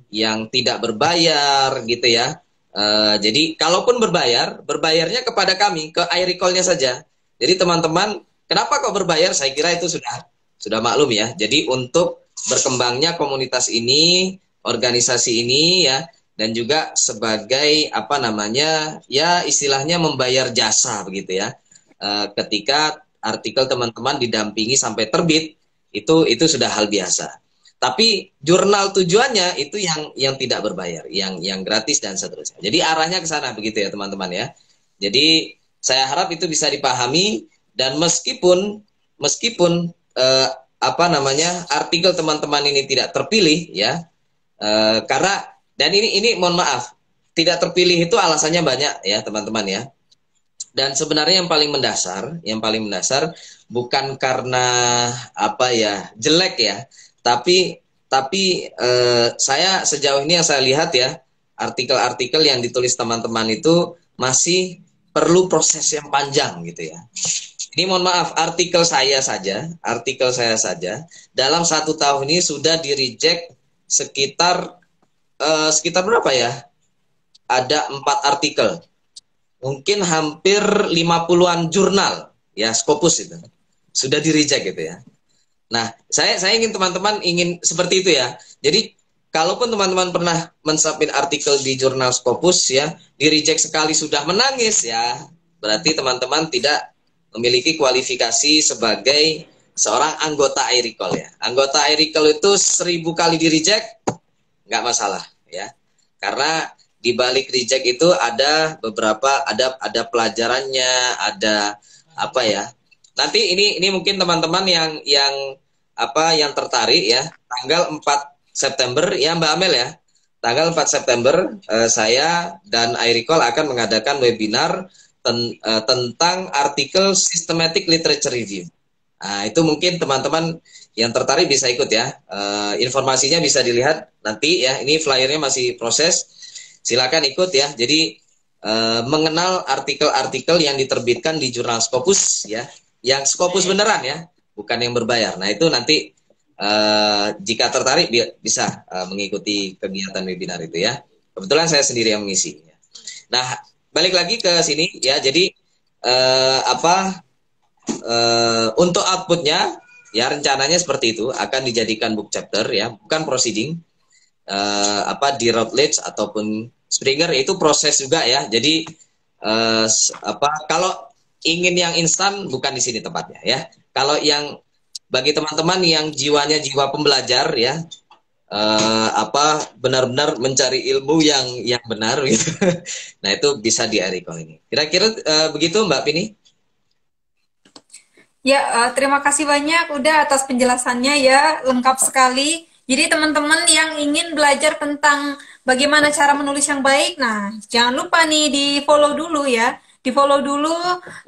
yang tidak berbayar gitu ya. Jadi kalaupun berbayarnya kepada kami, ke iRecall-nya saja. Jadi teman-teman, kenapa kok berbayar? Saya kira itu sudah maklum ya. Jadi untuk berkembangnya komunitas ini, organisasi ini ya, dan juga sebagai apa namanya ya istilahnya membayar jasa begitu ya. Ketika artikel teman-teman didampingi sampai terbit, itu sudah hal biasa. Tapi jurnal tujuannya itu yang tidak berbayar, yang gratis dan seterusnya. Jadi arahnya ke sana begitu ya teman-teman ya. Jadi saya harap itu bisa dipahami, dan meskipun apa namanya, artikel teman-teman ini tidak terpilih ya, karena, dan ini mohon maaf, tidak terpilih itu alasannya banyak ya teman-teman ya. Dan sebenarnya yang paling mendasar bukan karena apa ya, jelek ya, tapi saya sejauh ini yang saya lihat ya, artikel-artikel yang ditulis teman-teman itu masih perlu proses yang panjang gitu ya. Ini mohon maaf, artikel saya saja dalam 1 tahun ini sudah di reject sekitar berapa ya? Ada 4 artikel, mungkin hampir 50-an jurnal ya, Scopus itu sudah di reject gitu ya. Nah, saya ingin teman-teman ingin seperti itu ya. Jadi, kalaupun teman-teman pernah mensubmit artikel di jurnal Scopus ya, di reject sekali sudah menangis ya, berarti teman-teman tidak memiliki kualifikasi sebagai seorang anggota iRecall ya. Anggota iRecall itu 1000 kali di reject, nggak masalah ya. Karena di balik reject itu ada beberapa, ada pelajarannya, ada apa ya. Nanti ini mungkin teman-teman yang tertarik ya, tanggal 4 September ya Mbak Amel ya. Tanggal 4 September saya dan iRecall akan mengadakan webinar tentang artikel Systematic Literature Review. Nah, itu mungkin teman-teman yang tertarik bisa ikut ya. Informasinya bisa dilihat nanti ya. Ini flyernya masih proses. Silakan ikut ya. Jadi mengenal artikel-artikel yang diterbitkan di jurnal Scopus ya. Yang Scopus beneran ya, bukan yang berbayar. Nah, itu nanti jika tertarik bisa mengikuti kegiatan webinar itu ya. Kebetulan saya sendiri yang mengisi. Nah, balik lagi ke sini ya. Jadi untuk outputnya ya, rencananya seperti itu, akan dijadikan book chapter ya, bukan proceeding. Di Routledge ataupun Springer itu proses juga ya. Jadi kalau ingin yang instan, bukan di sini tempatnya ya. Kalau yang bagi teman-teman yang jiwanya jiwa pembelajar ya, benar-benar mencari ilmu yang benar gitu. Nah, itu bisa di iRecall ini. Kira-kira begitu Mbak Pini? Ya, terima kasih banyak udah atas penjelasannya ya, lengkap sekali. Jadi teman-teman yang ingin belajar tentang bagaimana cara menulis yang baik, nah jangan lupa nih di-follow dulu ya. Di-follow dulu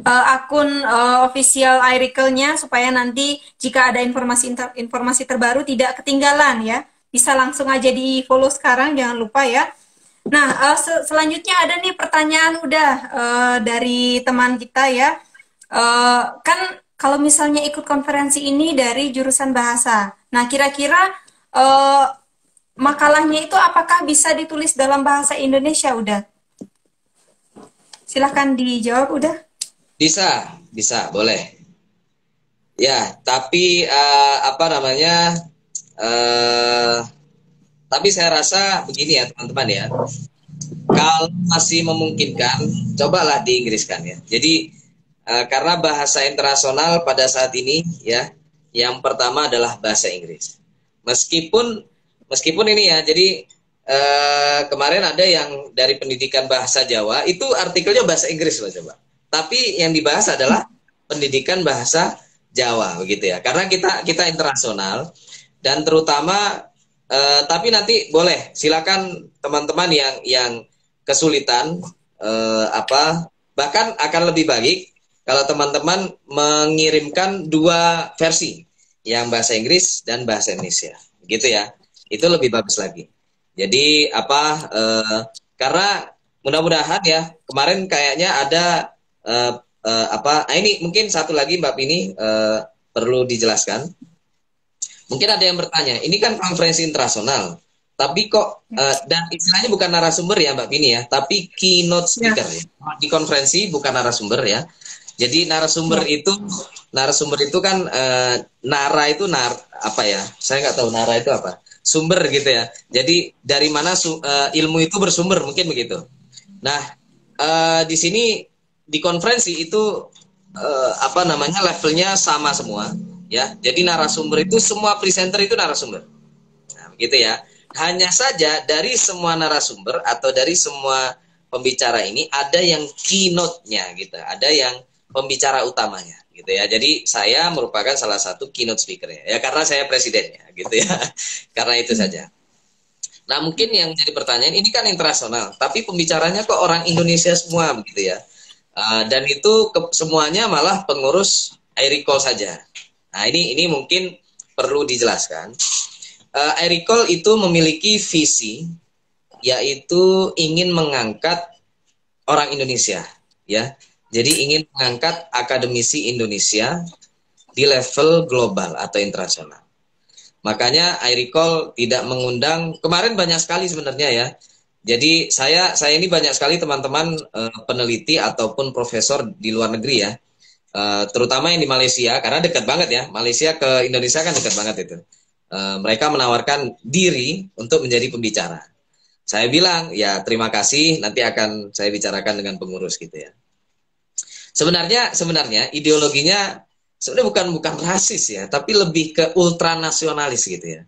akun official iRecall-nya supaya nanti jika ada informasi terbaru tidak ketinggalan ya. Bisa langsung aja di-follow sekarang, jangan lupa ya. Nah, selanjutnya ada nih pertanyaan udah dari teman kita ya. Kan kalau misalnya ikut konferensi ini dari jurusan bahasa. Nah, kira-kira makalahnya itu apakah bisa ditulis dalam bahasa Indonesia udah? Silahkan dijawab udah. Bisa, boleh. Ya, tapi tapi saya rasa begini ya teman-teman ya. Kalau masih memungkinkan, cobalah diinggriskan ya. Jadi karena bahasa internasional pada saat ini ya, yang pertama adalah bahasa Inggris. Meskipun ini ya, jadi kemarin ada yang dari pendidikan bahasa Jawa itu artikelnya bahasa Inggris loh coba. Tapi yang dibahas adalah pendidikan bahasa Jawa begitu ya. Karena kita internasional dan terutama tapi nanti boleh silakan teman-teman yang kesulitan bahkan akan lebih baik kalau teman-teman mengirimkan 2 versi, yang bahasa Inggris dan bahasa Indonesia gitu ya. Itu lebih bagus lagi. Jadi karena mudah-mudahan ya, kemarin kayaknya ada ini mungkin satu lagi Mbak Pini perlu dijelaskan. Mungkin ada yang bertanya, ini kan konferensi internasional, tapi kok dan istilahnya bukan narasumber ya Mbak Pini ya, tapi keynote speaker ya. Di konferensi bukan narasumber ya. Jadi narasumber itu kan nara itu saya nggak tahu nara itu apa. Sumber gitu ya. Jadi dari mana ilmu itu bersumber, mungkin begitu. Nah, di sini di konferensi itu levelnya sama semua ya. Jadi narasumber itu semua presenter itu narasumber. gitu ya. Hanya saja dari semua narasumber atau dari semua pembicara ini ada yang keynote-nya gitu, ada yang pembicara utamanya gitu ya. Jadi saya merupakan salah satu keynote speaker ya karena saya presidennya gitu ya. Karena itu saja. Nah, mungkin yang jadi pertanyaan, ini kan internasional, tapi pembicaranya kok orang Indonesia semua begitu ya. Dan itu semuanya malah pengurus iRecall saja. Nah, ini mungkin perlu dijelaskan. iRecall itu memiliki visi, yaitu ingin mengangkat orang Indonesia, ya. Jadi ingin mengangkat akademisi Indonesia di level global atau internasional. Makanya iRecall tidak mengundang, kemarin banyak sekali sebenarnya ya. Jadi saya ini banyak sekali teman-teman peneliti ataupun profesor di luar negeri ya. Terutama yang di Malaysia, karena dekat banget ya. Malaysia ke Indonesia kan dekat banget itu. Mereka menawarkan diri untuk menjadi pembicara. Saya bilang, ya terima kasih, nanti akan saya bicarakan dengan pengurus gitu ya. Sebenarnya ideologinya sebenarnya bukan rasis ya, tapi lebih ke ultranasionalis gitu ya.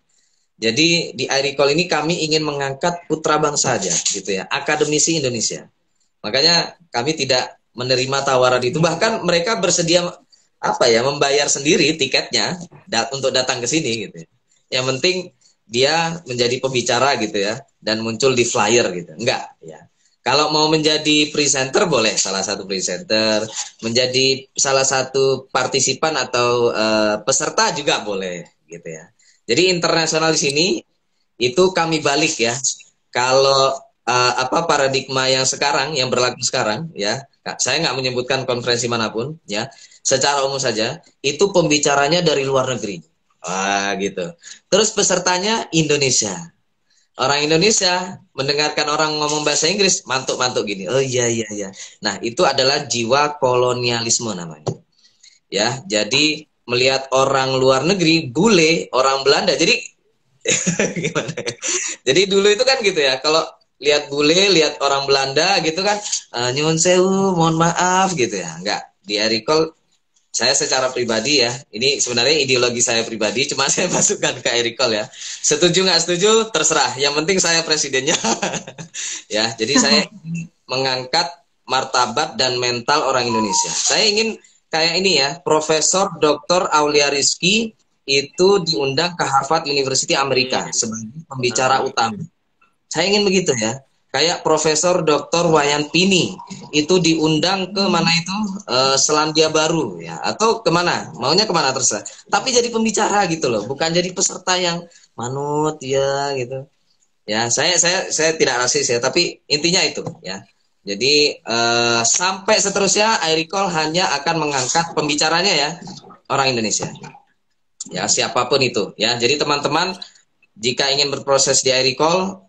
Jadi di iRecall ini kami ingin mengangkat putra bangsa aja gitu ya, akademisi Indonesia. Makanya kami tidak menerima tawaran itu, bahkan mereka bersedia membayar sendiri tiketnya untuk datang ke sini gitu ya. Yang penting dia menjadi pembicara gitu ya dan muncul di flyer gitu. Enggak ya. Kalau mau menjadi presenter boleh, salah satu presenter, menjadi salah satu partisipan atau peserta juga boleh gitu ya. Jadi internasional di sini itu kami balik ya. Kalau paradigma yang sekarang, yang berlaku sekarang ya, saya nggak menyebutkan konferensi manapun ya, secara umum saja itu pembicaranya dari luar negeri. Wah gitu. Terus pesertanya Indonesia. Orang Indonesia mendengarkan orang ngomong bahasa Inggris, mantuk-mantuk gini. Oh iya. Nah, itu adalah jiwa kolonialisme namanya. Ya, jadi melihat orang luar negeri, bule, orang Belanda. Jadi gimana? Jadi dulu itu kan gitu ya. Kalau lihat bule, lihat orang Belanda gitu kan, nyuwun sewu, mohon maaf gitu ya. Enggak, di iRecall saya secara pribadi ya, ini sebenarnya ideologi saya pribadi, cuma saya masukkan ke iRecall ya. Setuju nggak setuju, terserah. Yang penting saya presidennya. Ya, jadi saya mengangkat martabat dan mental orang Indonesia. Saya ingin kayak ini ya, Profesor Dr. Aulia Rizky itu diundang ke Harvard University Amerika sebagai pembicara utama. Saya ingin begitu ya. Kayak Profesor Dr. Wayan Pini itu diundang ke mana itu Selandia Baru ya, atau kemana, maunya kemana terserah. Tapi jadi pembicara gitu loh, bukan jadi peserta yang manut ya gitu. Ya saya tidak rasis ya, tapi intinya itu ya. Jadi sampai seterusnya iRecall hanya akan mengangkat pembicaranya ya orang Indonesia. Ya siapapun itu ya. Jadi teman-teman jika ingin berproses di iRecall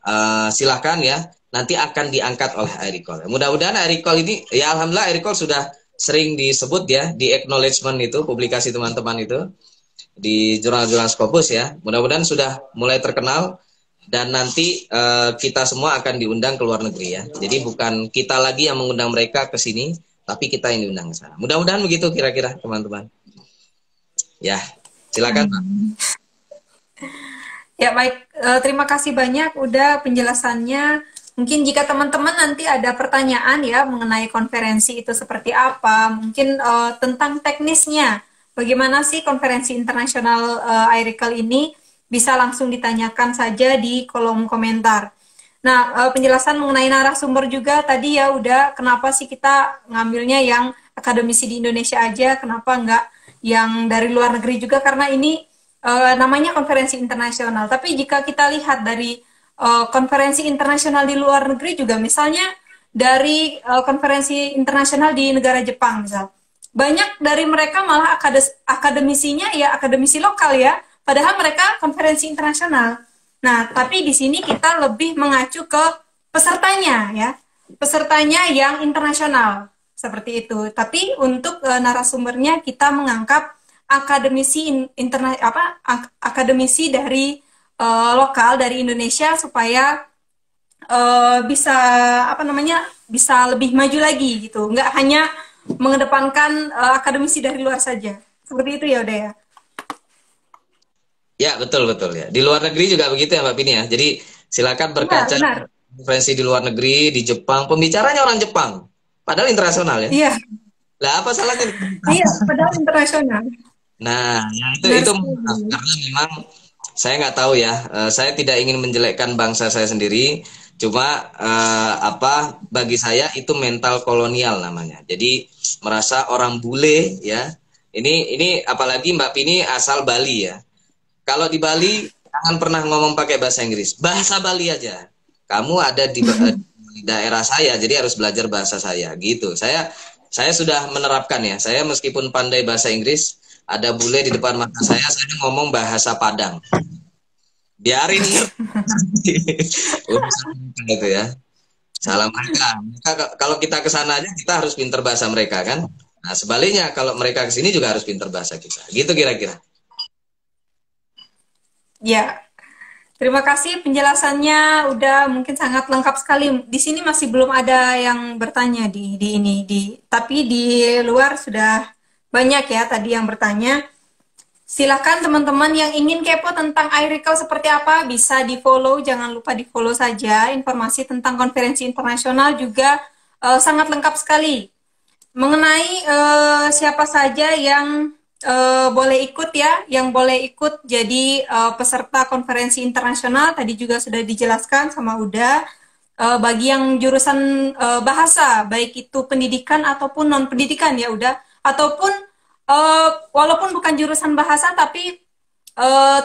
silahkan ya. Nanti akan diangkat oleh iRecall. Mudah-mudahan iRecall ini, ya alhamdulillah iRecall sudah sering disebut ya, di acknowledgement itu, publikasi teman-teman itu, di jurnal-jurnal Scopus ya. Mudah-mudahan sudah mulai terkenal, dan nanti kita semua akan diundang ke luar negeri ya. Jadi bukan kita lagi yang mengundang mereka ke sini, tapi kita yang diundang ke sana. Mudah-mudahan begitu kira-kira teman-teman. Ya, silakan Pak. Ya baik, terima kasih banyak udah penjelasannya. Mungkin jika teman-teman nanti ada pertanyaan ya mengenai konferensi itu seperti apa, mungkin tentang teknisnya, bagaimana sih konferensi internasional iRecall ini, bisa langsung ditanyakan saja di kolom komentar. Nah, penjelasan mengenai narasumber juga tadi ya udah, kenapa sih kita ngambilnya yang akademisi di Indonesia aja, kenapa nggak yang dari luar negeri juga, karena ini namanya konferensi internasional. Tapi jika kita lihat dari konferensi internasional di luar negeri juga, misalnya dari konferensi internasional di negara Jepang misal, banyak dari mereka malah akademisinya ya akademisi lokal ya, padahal mereka konferensi internasional. Nah, tapi di sini kita lebih mengacu ke pesertanya ya, pesertanya yang internasional seperti itu. Tapi untuk narasumbernya kita mengangkat akademisi dari lokal dari Indonesia supaya bisa bisa lebih maju lagi gitu, nggak hanya mengedepankan akademisi dari luar saja, seperti itu ya udah ya. Ya, betul betul ya. Di luar negeri juga begitu ya Mbak Pini ya. Jadi silakan Benar, berkaca benar. konferensi di luar negeri, di Jepang, pembicaranya orang Jepang. Padahal internasional ya. Iya, Lah apa salahnya? iya, padahal internasional. Nah, ya Benar itu maaf, sekali. karena memang saya nggak tahu ya. Saya tidak ingin menjelekkan bangsa saya sendiri. Cuma apa bagi saya itu mental kolonial namanya. Jadi merasa orang bule ya. Ini apalagi Mbak Pini asal Bali ya. Kalau di Bali jangan pernah ngomong pakai bahasa Inggris. Bahasa Bali aja. Kamu ada di daerah saya, jadi harus belajar bahasa saya gitu. Saya sudah menerapkan ya. Saya meskipun pandai bahasa Inggris, ada bule di depan mata saya ngomong bahasa Padang. Biarin ngerti. Urusan mereka itu ya. Salah mereka. Kalau kita ke sana aja kita harus pinter bahasa mereka kan. Nah, sebaliknya kalau mereka ke sini juga harus pinter bahasa kita. Gitu kira-kira. Ya, terima kasih penjelasannya udah mungkin sangat lengkap sekali. Di sini masih belum ada yang bertanya di ini tapi di luar sudah banyak ya tadi yang bertanya. Silahkan teman-teman yang ingin kepo tentang iRecall seperti apa bisa di-follow, jangan lupa di-follow saja. Informasi tentang konferensi internasional juga sangat lengkap sekali. Mengenai siapa saja yang boleh ikut ya, yang boleh ikut jadi peserta konferensi internasional tadi juga sudah dijelaskan sama Uda. Bagi yang jurusan bahasa, baik itu pendidikan ataupun non pendidikan ya Uda, ataupun walaupun bukan jurusan bahasa tapi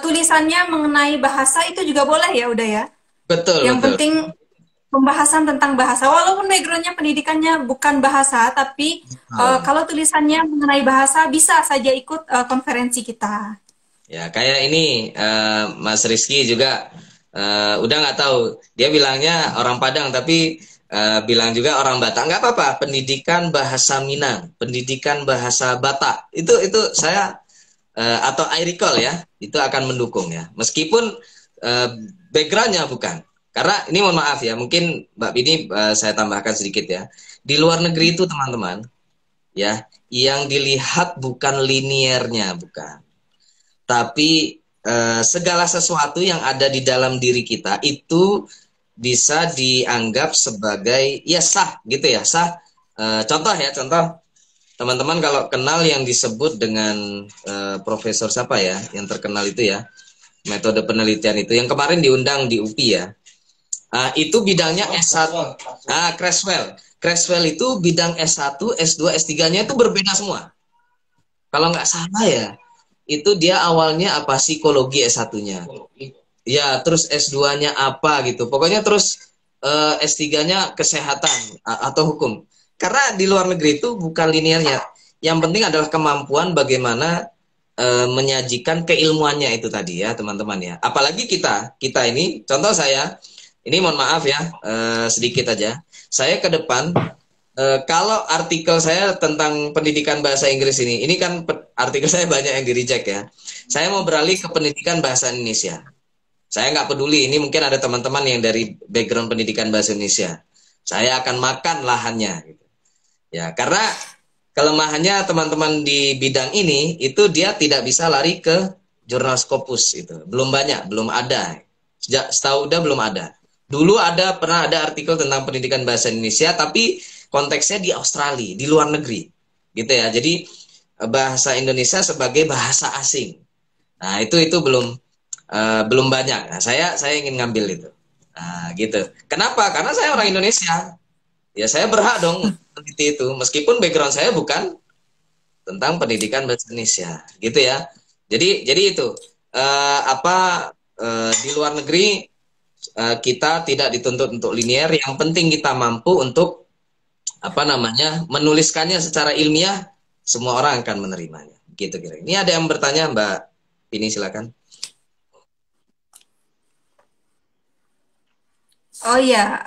tulisannya mengenai bahasa itu juga boleh ya Uda ya. Betul, Yang betul. penting pembahasan tentang bahasa, walaupun backgroundnya pendidikannya bukan bahasa, tapi kalau tulisannya mengenai bahasa bisa saja ikut konferensi kita. Ya, kayak ini Mas Rizky juga udah nggak tahu. Dia bilangnya orang Padang, tapi bilang juga orang Batak. Nggak apa-apa. Pendidikan bahasa Minang, pendidikan bahasa Batak. Itu saya atau iRecall ya, itu akan mendukung ya. Meskipun backgroundnya bukan. Karena ini mohon maaf ya, mungkin Mbak Bini saya tambahkan sedikit ya. Di luar negeri itu teman-teman, ya, yang dilihat bukan liniernya, bukan. Tapi segala sesuatu yang ada di dalam diri kita itu bisa dianggap sebagai ya sah gitu ya, sah. Contoh ya, contoh teman-teman kalau kenal yang disebut dengan profesor siapa ya, yang terkenal itu ya, metode penelitian itu yang kemarin diundang di UPI ya. Itu bidangnya S1. Creswell. Creswell itu bidang S1, S2, S3-nya itu berbeda semua. Kalau nggak salah ya, itu dia awalnya apa psikologi S1-nya. Ya, terus S2-nya apa gitu. Pokoknya terus S3-nya kesehatan atau hukum. Karena di luar negeri itu bukan linearnya. Yang penting adalah kemampuan bagaimana menyajikan keilmuannya itu tadi ya, teman-teman ya. Apalagi kita ini, contoh saya, ini mohon maaf ya, sedikit aja. Saya ke depan, kalau artikel saya tentang pendidikan bahasa Inggris ini kan artikel saya banyak yang di-reject ya. Saya mau beralih ke pendidikan bahasa Indonesia. Saya nggak peduli, ini mungkin ada teman-teman yang dari background pendidikan bahasa Indonesia. Saya akan makan lahannya. Gitu. Ya, karena kelemahannya teman-teman di bidang ini, itu dia tidak bisa lari ke jurnal Scopus. Itu. Belum banyak, belum ada. Setahu udah belum ada. Dulu pernah ada artikel tentang pendidikan bahasa Indonesia, tapi konteksnya di Australia, di luar negeri, gitu ya. Jadi bahasa Indonesia sebagai bahasa asing. Nah itu belum banyak. Nah, saya ingin ngambil itu. Nah gitu. Kenapa? Karena saya orang Indonesia. Ya saya berhak dong meneliti itu, meskipun background saya bukan tentang pendidikan bahasa Indonesia, gitu ya. Jadi itu di luar negeri. Kita tidak dituntut untuk linier, yang penting kita mampu untuk menuliskannya secara ilmiah, semua orang akan menerimanya. Gitu kira. Ini ada yang bertanya Mbak Pini, silakan. Oh ya,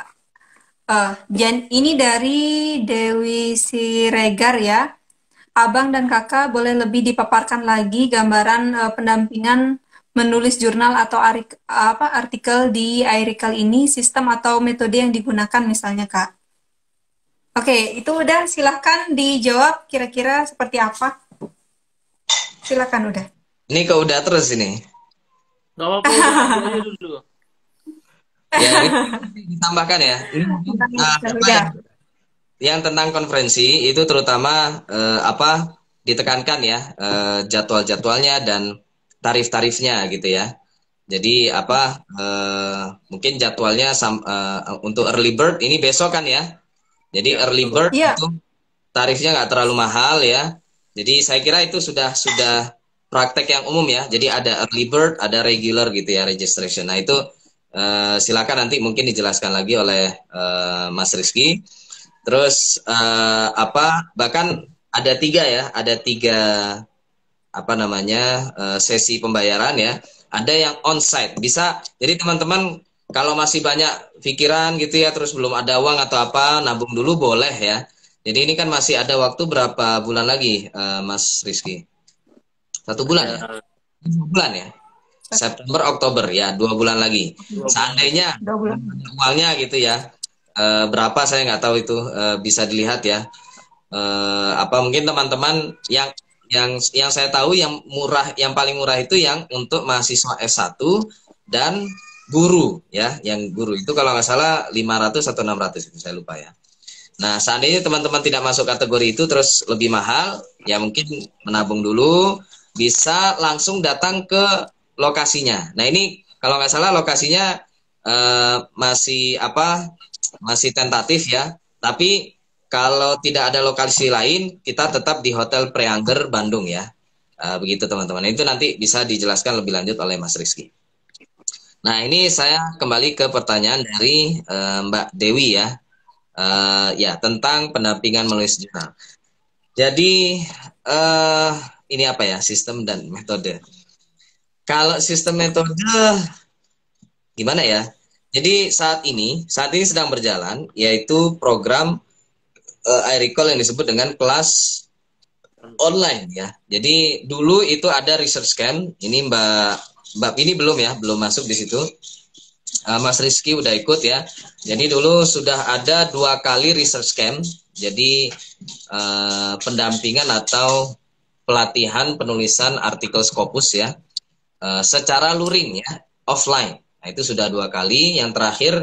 ini dari Dewi Siregar ya. Abang dan kakak boleh lebih dipaparkan lagi gambaran pendampingan menulis jurnal atau artikel di iRecall ini, sistem atau metode yang digunakan misalnya Kak. Oke, itu udah silahkan dijawab kira-kira seperti apa. Silahkan udah. Ini ke udah terus ini. Nggak apa-apa, udah itu aja dulu. Ya, ini ditambahkan ya. Ini mungkin apa Ya. yang tentang konferensi itu terutama apa ditekankan ya jadwal-jadwalnya dan tarif-tarifnya gitu ya. Jadi apa mungkin jadwalnya untuk early bird ini besok kan ya. Jadi Ya, early betul. bird Iya. itu tarifnya nggak terlalu mahal ya. Jadi saya kira itu sudah praktek yang umum ya. Jadi ada early bird, ada regular gitu ya registration. Nah itu silakan nanti mungkin dijelaskan lagi oleh Mas Rizky. Terus apa bahkan ada tiga ya, ada tiga apa namanya sesi pembayaran ya. Ada yang onsite bisa. Jadi teman-teman kalau masih banyak pikiran gitu ya, terus belum ada uang atau apa, nabung dulu boleh ya. Jadi ini kan masih ada waktu berapa bulan lagi, Mas Rizky? 1 bulan ya? Ada 2 bulan ya? September, Oktober ya, 2 bulan lagi. 2 bulan lagi. Seandainya 2 bulan. uangnya gitu ya, berapa saya nggak tahu itu bisa dilihat ya. Apa mungkin teman-teman yang saya tahu yang murah, yang paling murah itu yang untuk mahasiswa S1 dan guru ya, yang guru itu kalau nggak salah 500 atau 600 itu saya lupa ya. Nah, seandainya teman-teman tidak masuk kategori itu terus lebih mahal, ya mungkin menabung dulu, bisa langsung datang ke lokasinya. Nah, ini kalau nggak salah lokasinya masih apa? Masih tentatif ya. Tapi kalau tidak ada lokasi lain, kita tetap di Hotel Preanger Bandung ya. Begitu teman-teman. Itu nanti bisa dijelaskan lebih lanjut oleh Mas Rizky. Nah, ini saya kembali ke pertanyaan dari Mbak Dewi ya. Ya tentang pendampingan menulis jurnal. Jadi ini apa ya sistem dan metode. Kalau sistem metode gimana ya? Jadi saat ini sedang berjalan yaitu program iRecall yang disebut dengan kelas online ya. Jadi dulu itu ada research camp. Ini Mbak ini belum ya, belum masuk di situ. Mas Rizky udah ikut ya. Jadi dulu sudah ada 2 kali research camp. Jadi pendampingan atau pelatihan penulisan artikel Scopus ya. Secara luring ya, offline. Nah, itu sudah 2 kali. Yang terakhir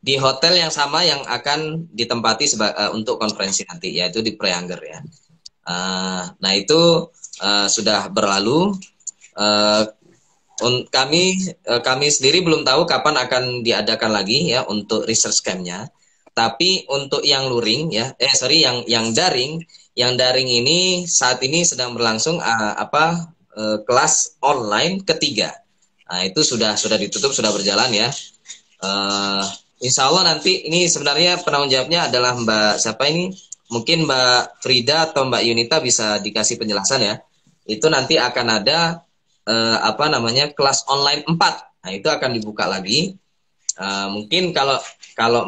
di hotel yang sama yang akan ditempati untuk konferensi nanti, yaitu di Preanger ya. Nah itu sudah berlalu. Kami sendiri belum tahu kapan akan diadakan lagi ya untuk research camp-nya. Tapi untuk yang luring ya, yang daring ini saat ini sedang berlangsung kelas online ketiga. Nah itu sudah ditutup, sudah berjalan ya. Insya Allah nanti ini sebenarnya penanggung jawabnya adalah Mbak siapa ini? Mungkin Mbak Frida atau Mbak Yunita bisa dikasih penjelasan ya. Itu nanti akan ada kelas online 4. Nah, itu akan dibuka lagi. Mungkin kalau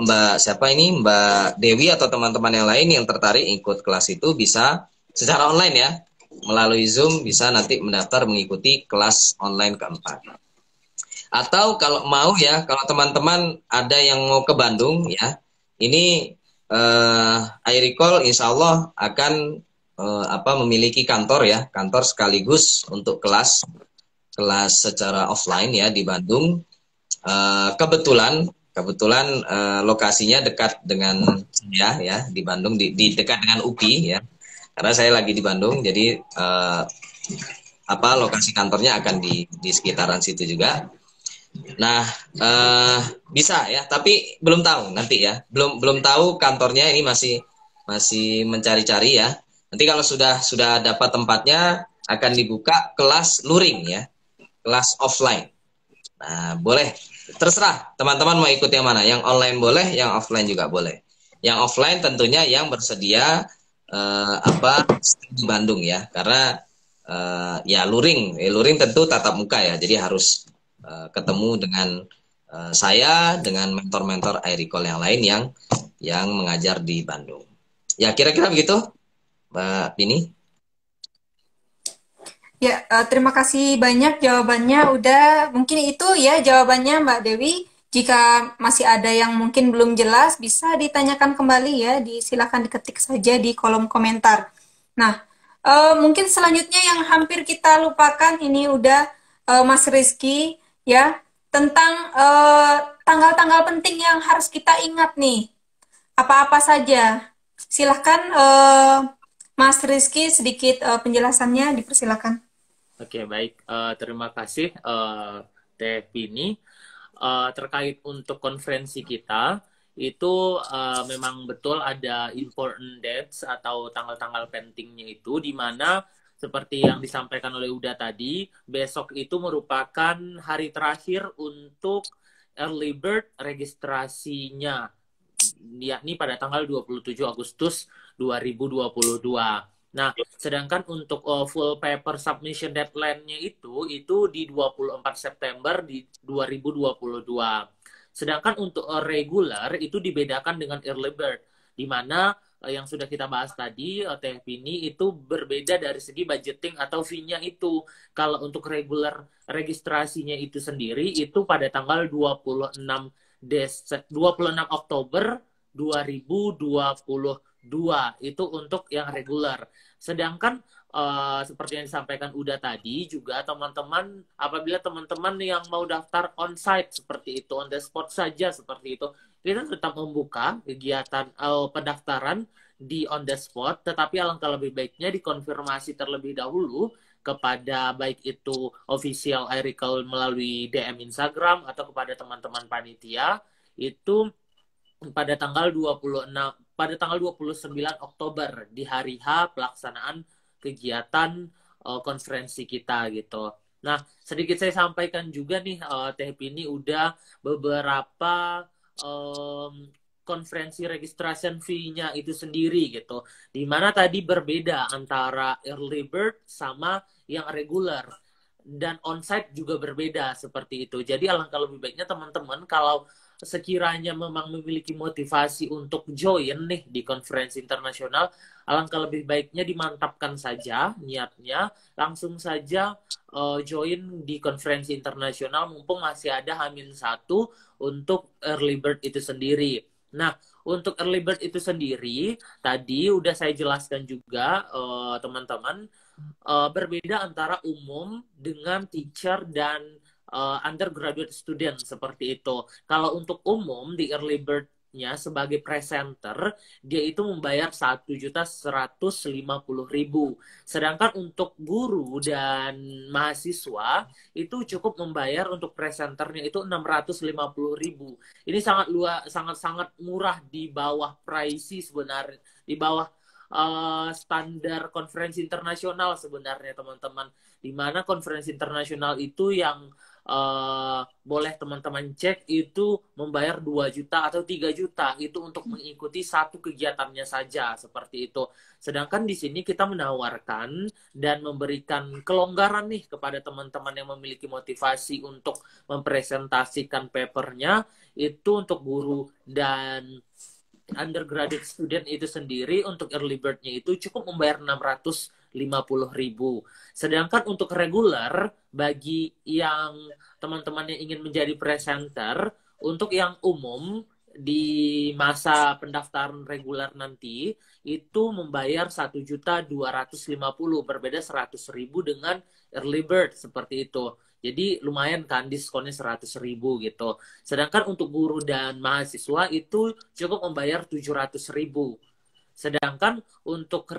Mbak siapa ini Mbak Dewi atau teman-teman yang lain yang tertarik ikut kelas itu bisa secara online ya. Melalui Zoom bisa nanti mendaftar mengikuti kelas online keempat. Atau kalau mau ya, kalau teman-teman ada yang mau ke Bandung ya, ini iRecall insya Allah akan memiliki kantor ya, kantor sekaligus untuk kelas secara offline ya di Bandung. Kebetulan lokasinya dekat dengan saya ya di Bandung, di dekat dengan UPI ya. Karena saya lagi di Bandung, jadi lokasi kantornya akan di sekitaran situ juga. Nah, bisa ya, tapi belum tahu nanti ya. Belum tahu kantornya, ini masih mencari-cari ya. Nanti kalau sudah dapat tempatnya akan dibuka kelas luring ya. Kelas offline. Nah, boleh. Terserah teman-teman mau ikut yang mana. Yang online boleh, yang offline juga boleh. Yang offline tentunya yang bersedia di Bandung ya. Karena ya luring tentu tatap muka ya. Jadi harus ketemu dengan saya, dengan mentor-mentor iRecall yang lain yang mengajar di Bandung. Ya kira-kira begitu, Mbak Dini. Ya, terima kasih banyak jawabannya. Udah, mungkin itu ya jawabannya Mbak Dewi. Jika masih ada yang mungkin belum jelas, bisa ditanyakan kembali ya. Silakan diketik saja di kolom komentar. Nah, mungkin selanjutnya yang hampir kita lupakan ini udah Mas Rizky ya tentang tanggal-tanggal penting yang harus kita ingat nih. Apa-apa saja? Silahkan Mas Rizky sedikit penjelasannya dipersilakan. Oke, baik. Terima kasih Teh Vini. Terkait untuk konferensi kita, itu memang betul ada important dates atau tanggal-tanggal pentingnya itu, di mana seperti yang disampaikan oleh Uda tadi, besok itu merupakan hari terakhir untuk early bird registrasinya, yakni pada tanggal 27 Agustus 2022. Nah, sedangkan untuk full paper submission deadline-nya itu di 24 September di 2022. Sedangkan untuk regular itu dibedakan dengan early bird, di mana yang sudah kita bahas tadi, Teh Vini, itu berbeda dari segi budgeting atau fee-nya itu. Kalau untuk regular registrasinya itu sendiri, itu pada tanggal 26 Oktober 2022 itu untuk yang regular. Sedangkan seperti yang disampaikan Uda tadi juga, teman-teman, apabila teman-teman yang mau daftar on-site seperti itu, on the spot saja seperti itu, kita tetap membuka kegiatan pendaftaran di on the spot, tetapi alangkah lebih baiknya dikonfirmasi terlebih dahulu kepada baik itu official iRecall melalui DM Instagram atau kepada teman-teman panitia itu pada tanggal 29 Oktober di hari H pelaksanaan kegiatan konferensi kita gitu. Nah, sedikit saya sampaikan juga nih Teh Pini udah beberapa konferensi registration fee-nya itu sendiri gitu. Dimana tadi berbeda antara early bird sama yang regular. Dan onsite juga berbeda seperti itu. Jadi alangkah lebih baiknya teman-teman kalau sekiranya memang memiliki motivasi untuk join nih di konferensi internasional, alangkah lebih baiknya dimantapkan saja niatnya, langsung saja join di konferensi internasional mumpung masih ada H-1 untuk early bird itu sendiri. Nah, untuk early bird itu sendiri, tadi udah saya jelaskan juga teman-teman, berbeda antara umum dengan teacher dan undergraduate student seperti itu. Kalau untuk umum di early bird-nya sebagai presenter, dia itu membayar 1.150.000. Sedangkan untuk guru dan mahasiswa itu cukup membayar untuk presenternya itu 650.000. Ini sangat murah di bawah pricey sebenarnya, di bawah standar konferensi internasional sebenarnya teman-teman. Di mana konferensi internasional itu yang boleh teman-teman cek itu membayar 2 juta atau 3 juta itu untuk mengikuti satu kegiatannya saja seperti itu. Sedangkan di sini kita menawarkan dan memberikan kelonggaran nih kepada teman-teman yang memiliki motivasi untuk mempresentasikan papernya itu untuk guru dan undergraduate student itu sendiri untuk early bird-nya itu cukup membayar 650.000. Sedangkan untuk regular bagi yang teman-teman yang ingin menjadi presenter, untuk yang umum di masa pendaftaran reguler nanti itu membayar 1.250.000, berbeda 100.000 dengan early bird seperti itu. Jadi lumayan kan diskonnya 100.000 gitu. Sedangkan untuk guru dan mahasiswa itu cukup membayar 700.000. Sedangkan untuk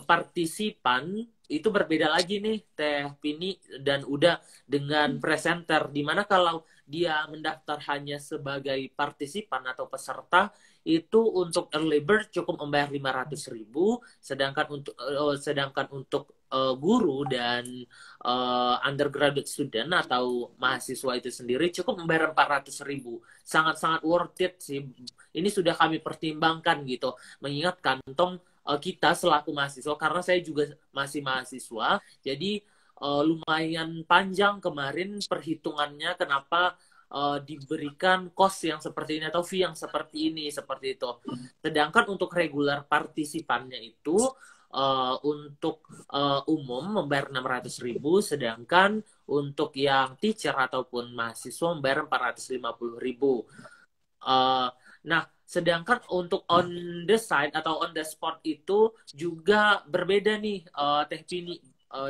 partisipan itu berbeda lagi nih Teh Pini dan Uda dengan presenter. Dimana kalau dia mendaftar hanya sebagai partisipan atau peserta itu untuk early bird cukup membayar 500.000, sedangkan untuk guru dan undergraduate student atau mahasiswa itu sendiri cukup membayar 400.000. Sangat-sangat worth it sih. Ini sudah kami pertimbangkan gitu, mengingat kantong kita selaku mahasiswa, karena saya juga masih mahasiswa, jadi lumayan panjang kemarin perhitungannya kenapa diberikan cost yang seperti ini atau fee yang seperti ini, seperti itu. Sedangkan untuk regular partisipannya itu untuk umum membayar 600.000, sedangkan untuk yang teacher ataupun mahasiswa membayar 450.000. Nah, sedangkan untuk on the side atau on the spot itu juga berbeda nih, Teh Pini.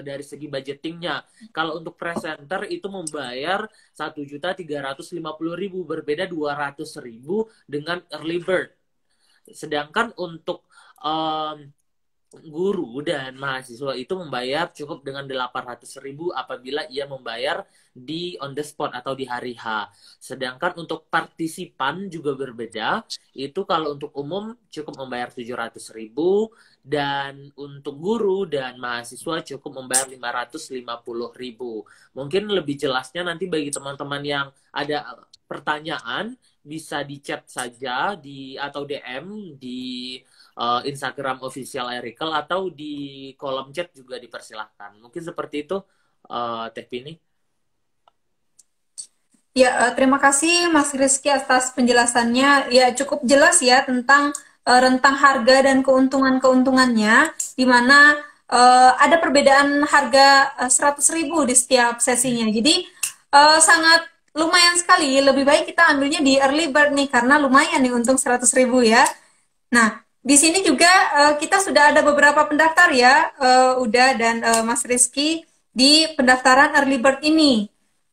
dari segi budgetingnya. Kalau untuk presenter itu membayar 1.350.000, berbeda 200.000 dengan early bird. Sedangkan untuk guru dan mahasiswa itu membayar cukup dengan 800.000 apabila ia membayar di on the spot atau di hari H. Sedangkan untuk partisipan juga berbeda. Itu kalau untuk umum cukup membayar 700.000 dan untuk guru dan mahasiswa cukup membayar 550.000. Mungkin lebih jelasnya nanti bagi teman-teman yang ada pertanyaan bisa di chat saja atau DM di Instagram official Airikel atau di kolom chat juga dipersilahkan. Mungkin seperti itu, Teh Pini. Ya, terima kasih Mas Rizky atas penjelasannya. Ya, cukup jelas ya tentang rentang harga dan keuntungan-keuntungannya, di mana ada perbedaan harga 100.000 di setiap sesinya. Jadi sangat lumayan sekali. Lebih baik kita ambilnya di early bird nih, karena lumayan nih untung 100.000 ya. Nah, di sini juga kita sudah ada beberapa pendaftar ya, Uda dan Mas Rizky di pendaftaran early bird ini.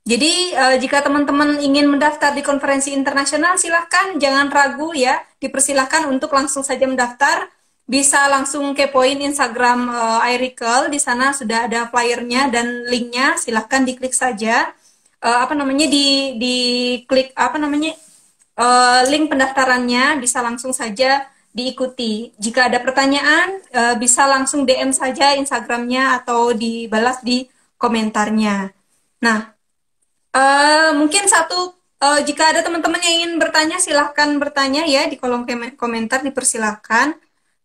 Jadi jika teman-teman ingin mendaftar di konferensi internasional, silahkan jangan ragu ya, dipersilahkan untuk langsung saja mendaftar. Bisa langsung kepoin Instagram Airikel, di sana sudah ada flyernya dan linknya, silahkan diklik saja. Diklik link pendaftarannya, bisa langsung saja diikuti. Jika ada pertanyaan, bisa langsung DM saja Instagramnya atau dibalas di komentarnya. Nah, mungkin jika ada teman-teman yang ingin bertanya, silahkan bertanya ya di kolom komentar, dipersilahkan.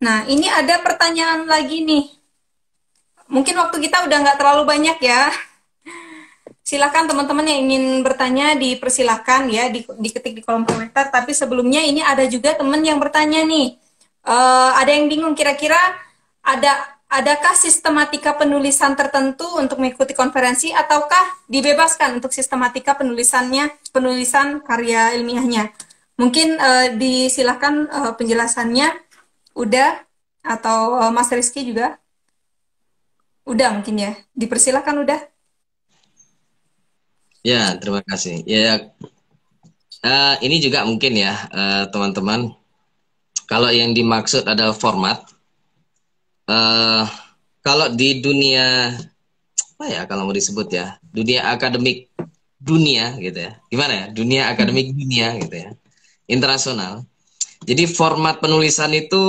Nah, ini ada pertanyaan lagi nih. Mungkin waktu kita udah nggak terlalu banyak ya. Silahkan teman-teman yang ingin bertanya dipersilahkan ya, diketik di kolom komentar. Tapi sebelumnya ini ada juga teman yang bertanya nih. Ada yang bingung kira-kira adakah sistematika penulisan tertentu untuk mengikuti konferensi ataukah dibebaskan untuk sistematika penulisan karya ilmiahnya? Mungkin disilahkan penjelasannya udah atau Mas Rizky juga. Udah mungkin ya. Dipersilahkan udah. Ya, terima kasih. Ya, ini juga mungkin ya, teman-teman. Kalau yang dimaksud adalah format, kalau di dunia apa ya, kalau mau disebut ya, dunia akademik dunia gitu ya, gimana ya, dunia akademik dunia gitu ya, internasional. Jadi format penulisan itu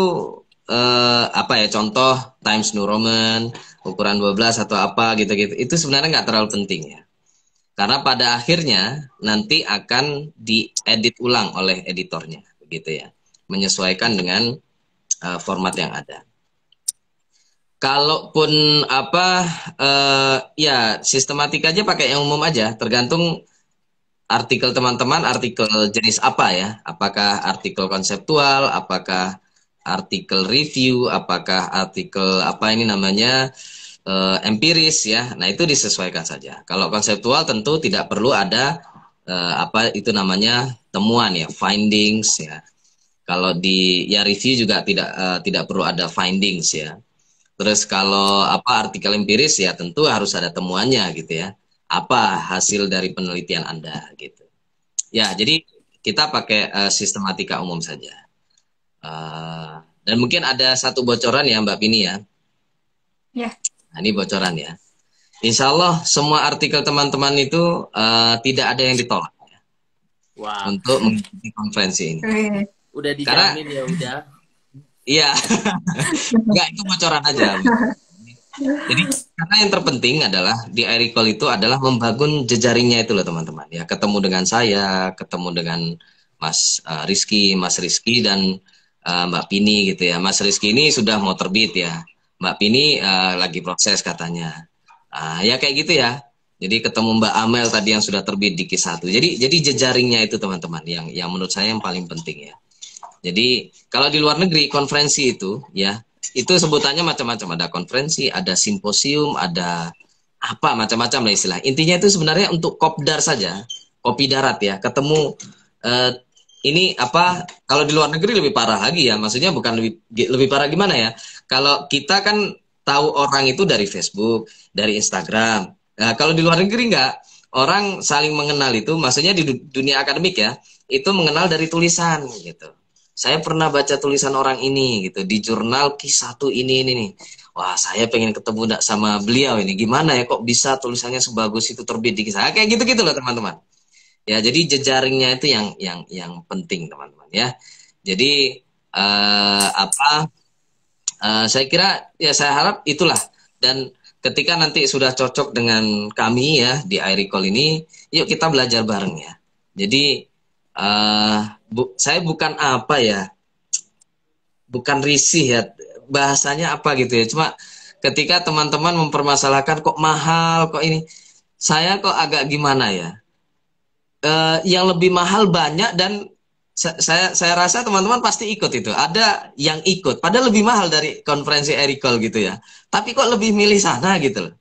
apa ya, contoh Times New Roman, ukuran 12 atau apa gitu-gitu, itu sebenarnya nggak terlalu penting ya. Karena pada akhirnya nanti akan diedit ulang oleh editornya, begitu ya, menyesuaikan dengan format yang ada. Kalaupun ya sistematika aja pakai yang umum aja, tergantung artikel teman-teman, artikel jenis apa ya, apakah artikel konseptual, apakah artikel review, apakah artikel empiris ya. Nah, itu disesuaikan saja. Kalau konseptual tentu tidak perlu ada temuan ya, findings ya. Kalau di review juga tidak perlu ada findings ya. Terus kalau artikel empiris ya tentu harus ada temuannya gitu ya. Apa hasil dari penelitian Anda gitu. Ya, jadi kita pakai sistematika umum saja. Dan mungkin ada satu bocoran ya Mbak Pini ya. Ya. Nah, ini bocoran ya. Insya Allah semua artikel teman-teman itu tidak ada yang ditolak ya. Wow. Untuk mengikuti konferensi ini. Udah dijamin ya udah. Iya. Enggak, itu bocoran aja. Jadi karena yang terpenting adalah di Airikel itu adalah membangun jejaringnya itu loh teman-teman ya. Ketemu dengan saya, ketemu dengan Mas Rizky dan Mbak Pini gitu ya. Mas Rizky ini sudah mau terbit ya. Mbak Pini lagi proses katanya. Ya kayak gitu ya. Jadi ketemu Mbak Amel tadi yang sudah terbit di Q1. Jadi jejaringnya itu teman-teman yang menurut saya yang paling penting ya. Jadi kalau di luar negeri konferensi itu ya, itu sebutannya macam-macam, ada konferensi, ada simposium, ada apa macam-macam lah istilah. Intinya itu sebenarnya untuk kopdar saja, kopi darat ya. Ketemu ini kalau di luar negeri lebih parah lagi ya. Maksudnya bukan lebih parah gimana ya? Kalau kita kan tahu orang itu dari Facebook, dari Instagram. Nah, kalau di luar negeri nggak, orang saling mengenal itu, maksudnya di dunia akademik ya, itu mengenal dari tulisan gitu. Saya pernah baca tulisan orang ini gitu di jurnal Q1 ini nih. Wah, saya pengen ketemu sama beliau ini. Gimana ya kok bisa tulisannya sebagus itu terbit di Kisah. Kayak gitu-gitu loh teman-teman. Ya, jadi jejaringnya itu yang penting teman-teman ya. Jadi saya kira ya saya harap itulah, dan ketika nanti sudah cocok dengan kami ya di iRecall ini, yuk kita belajar bareng ya. Jadi saya bukan apa ya, bukan risih ya, bahasanya apa gitu ya. Cuma ketika teman-teman mempermasalahkan kok mahal, kok ini, saya kok agak gimana ya. Yang lebih mahal banyak, dan saya rasa teman-teman pasti ikut itu. Ada yang ikut, padahal lebih mahal dari konferensi iRecall gitu ya. Tapi kok lebih milih sana gitu loh.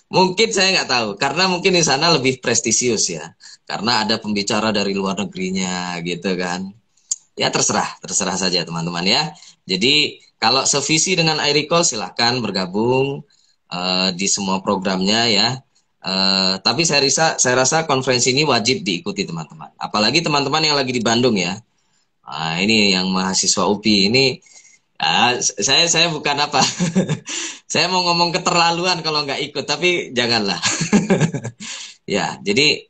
Mungkin saya nggak tahu, karena mungkin di sana lebih prestisius ya. Karena ada pembicara dari luar negerinya gitu kan. Ya terserah saja teman-teman ya. Jadi kalau sevisi dengan iRecall silahkan bergabung di semua programnya ya. Tapi saya rasa konferensi ini wajib diikuti teman-teman. Apalagi teman-teman yang lagi di Bandung ya. Nah, ini yang mahasiswa UPI ini, saya bukan apa. Saya mau ngomong keterlaluan kalau nggak ikut, tapi janganlah. Ya, jadi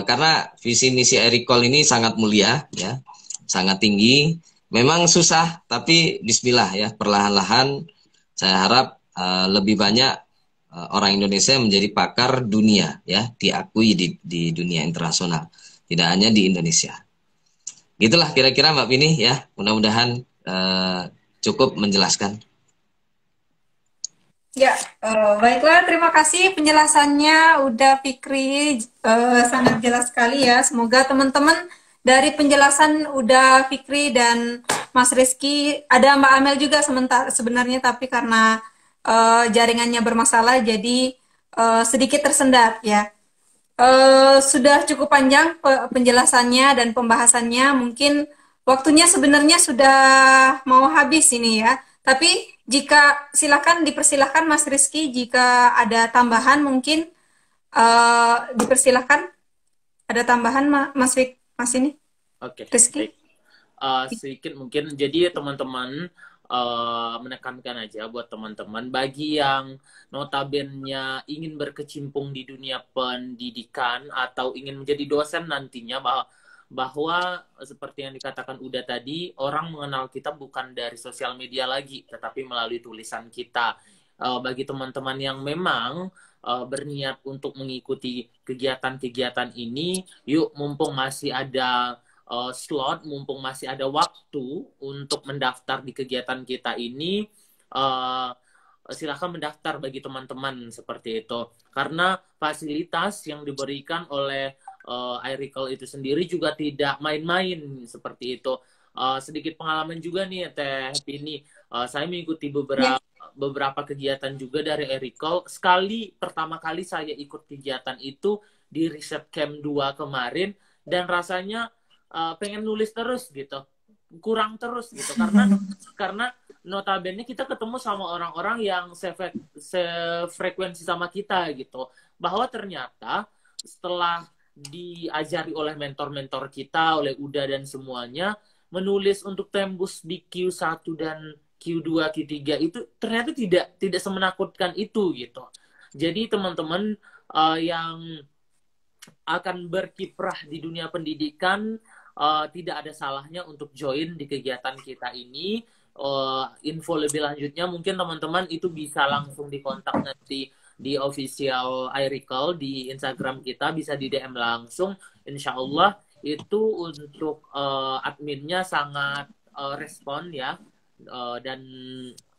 karena visi misi iRecall ini sangat mulia ya, sangat tinggi. Memang susah, tapi Bismillah ya, perlahan-lahan. Saya harap lebih banyak orang Indonesia menjadi pakar dunia ya, diakui di dunia internasional, tidak hanya di Indonesia. Gitulah kira-kira Mbak Pini ya, mudah-mudahan cukup menjelaskan. Ya, baiklah, terima kasih penjelasannya udah Fikri, sangat jelas sekali ya. Semoga teman-teman dari penjelasan udah Fikri dan Mas Rizky, ada Mbak Amel juga sebenarnya, tapi karena jaringannya bermasalah jadi sedikit tersendat ya. Sudah cukup panjang penjelasannya dan pembahasannya, mungkin waktunya sebenarnya sudah mau habis ini ya. Tapi dipersilahkan Mas Rizky, jika ada tambahan mungkin dipersilahkan. Ada tambahan Mas ini? Oke, Rizky? sedikit mungkin. Jadi teman-teman menekankan aja buat teman-teman bagi yang notabene ingin berkecimpung di dunia pendidikan atau ingin menjadi dosen nantinya, bahwa seperti yang dikatakan Uda tadi, orang mengenal kita bukan dari sosial media lagi, tetapi melalui tulisan kita. Bagi teman-teman yang memang berniat untuk mengikuti kegiatan-kegiatan ini, yuk mumpung masih ada slot, mumpung masih ada waktu untuk mendaftar di kegiatan kita ini, silahkan mendaftar bagi teman-teman seperti itu. Karena fasilitas yang diberikan oleh iRecall itu sendiri juga tidak main-main seperti itu. Sedikit pengalaman juga nih Teh Pini, saya mengikuti beberapa kegiatan juga dari iRecall. Pertama kali saya ikut kegiatan itu di Riset Camp 2 kemarin, dan rasanya pengen nulis terus gitu, kurang terus gitu, karena notabene kita ketemu sama orang-orang yang sefrekuensi sama kita gitu, bahwa ternyata setelah diajari oleh mentor-mentor kita, oleh Uda dan semuanya, menulis untuk tembus di Q1 dan Q2, Q3 itu ternyata tidak semenakutkan itu gitu. Jadi teman-teman yang akan berkiprah di dunia pendidikan, tidak ada salahnya untuk join di kegiatan kita ini. Info lebih lanjutnya mungkin teman-teman itu bisa langsung dikontak nanti di official iRecall di Instagram kita, bisa di DM langsung. Insya Allah itu untuk adminnya sangat respon ya, dan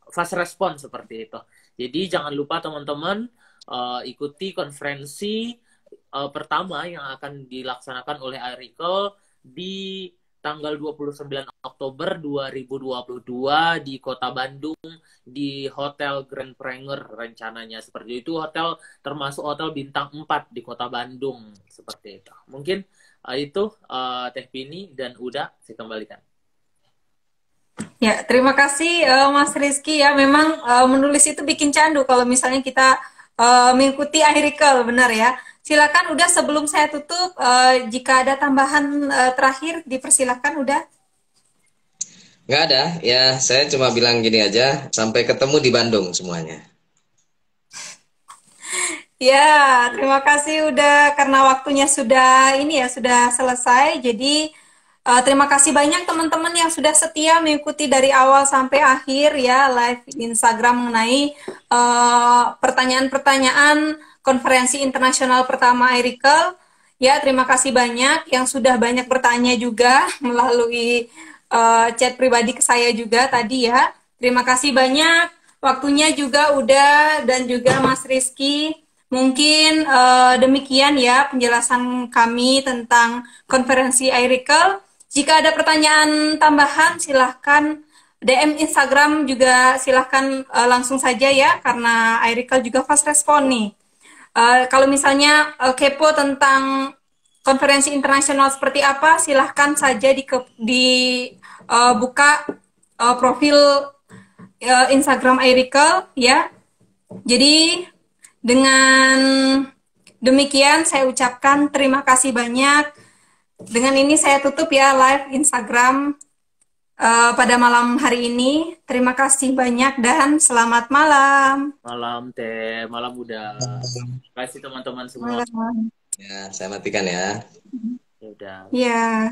fast respon seperti itu. Jadi jangan lupa teman-teman ikuti konferensi pertama yang akan dilaksanakan oleh iRecall di tanggal 29 Oktober 2022 di Kota Bandung, di Hotel Grand Pranger rencananya. Seperti itu, hotel termasuk hotel bintang 4 di Kota Bandung, seperti itu. Mungkin itu Teh Pini dan Uda, saya kembalikan. Ya, terima kasih Mas Rizky ya. Memang menulis itu bikin candu kalau misalnya kita mengikuti iRical, benar ya. Silakan udah sebelum saya tutup, jika ada tambahan terakhir dipersilakan udah. Nggak ada, ya saya cuma bilang gini aja, sampai ketemu di Bandung semuanya. Ya, terima kasih udah karena waktunya sudah ini ya sudah selesai. Jadi terima kasih banyak teman-teman yang sudah setia mengikuti dari awal sampai akhir ya live Instagram mengenai pertanyaan-pertanyaan konferensi internasional pertama iRical. Ya, terima kasih banyak yang sudah banyak bertanya juga melalui chat pribadi ke saya juga tadi ya. Terima kasih banyak. Waktunya juga udah dan juga Mas Rizky. Mungkin demikian ya penjelasan kami tentang konferensi iRical. Jika ada pertanyaan tambahan silahkan DM Instagram juga silahkan langsung saja ya karena iRical juga fast respon nih. Kalau misalnya kepo tentang konferensi internasional seperti apa silahkan saja buka profil Instagram iRical ya. Jadi dengan demikian saya ucapkan terima kasih banyak. Dengan ini saya tutup ya live Instagram pada malam hari ini. Terima kasih banyak dan selamat malam. Malam Teh, malam udah. Terima kasih teman-teman semua. Malam. Ya, saya matikan ya. Ya udah. Ya.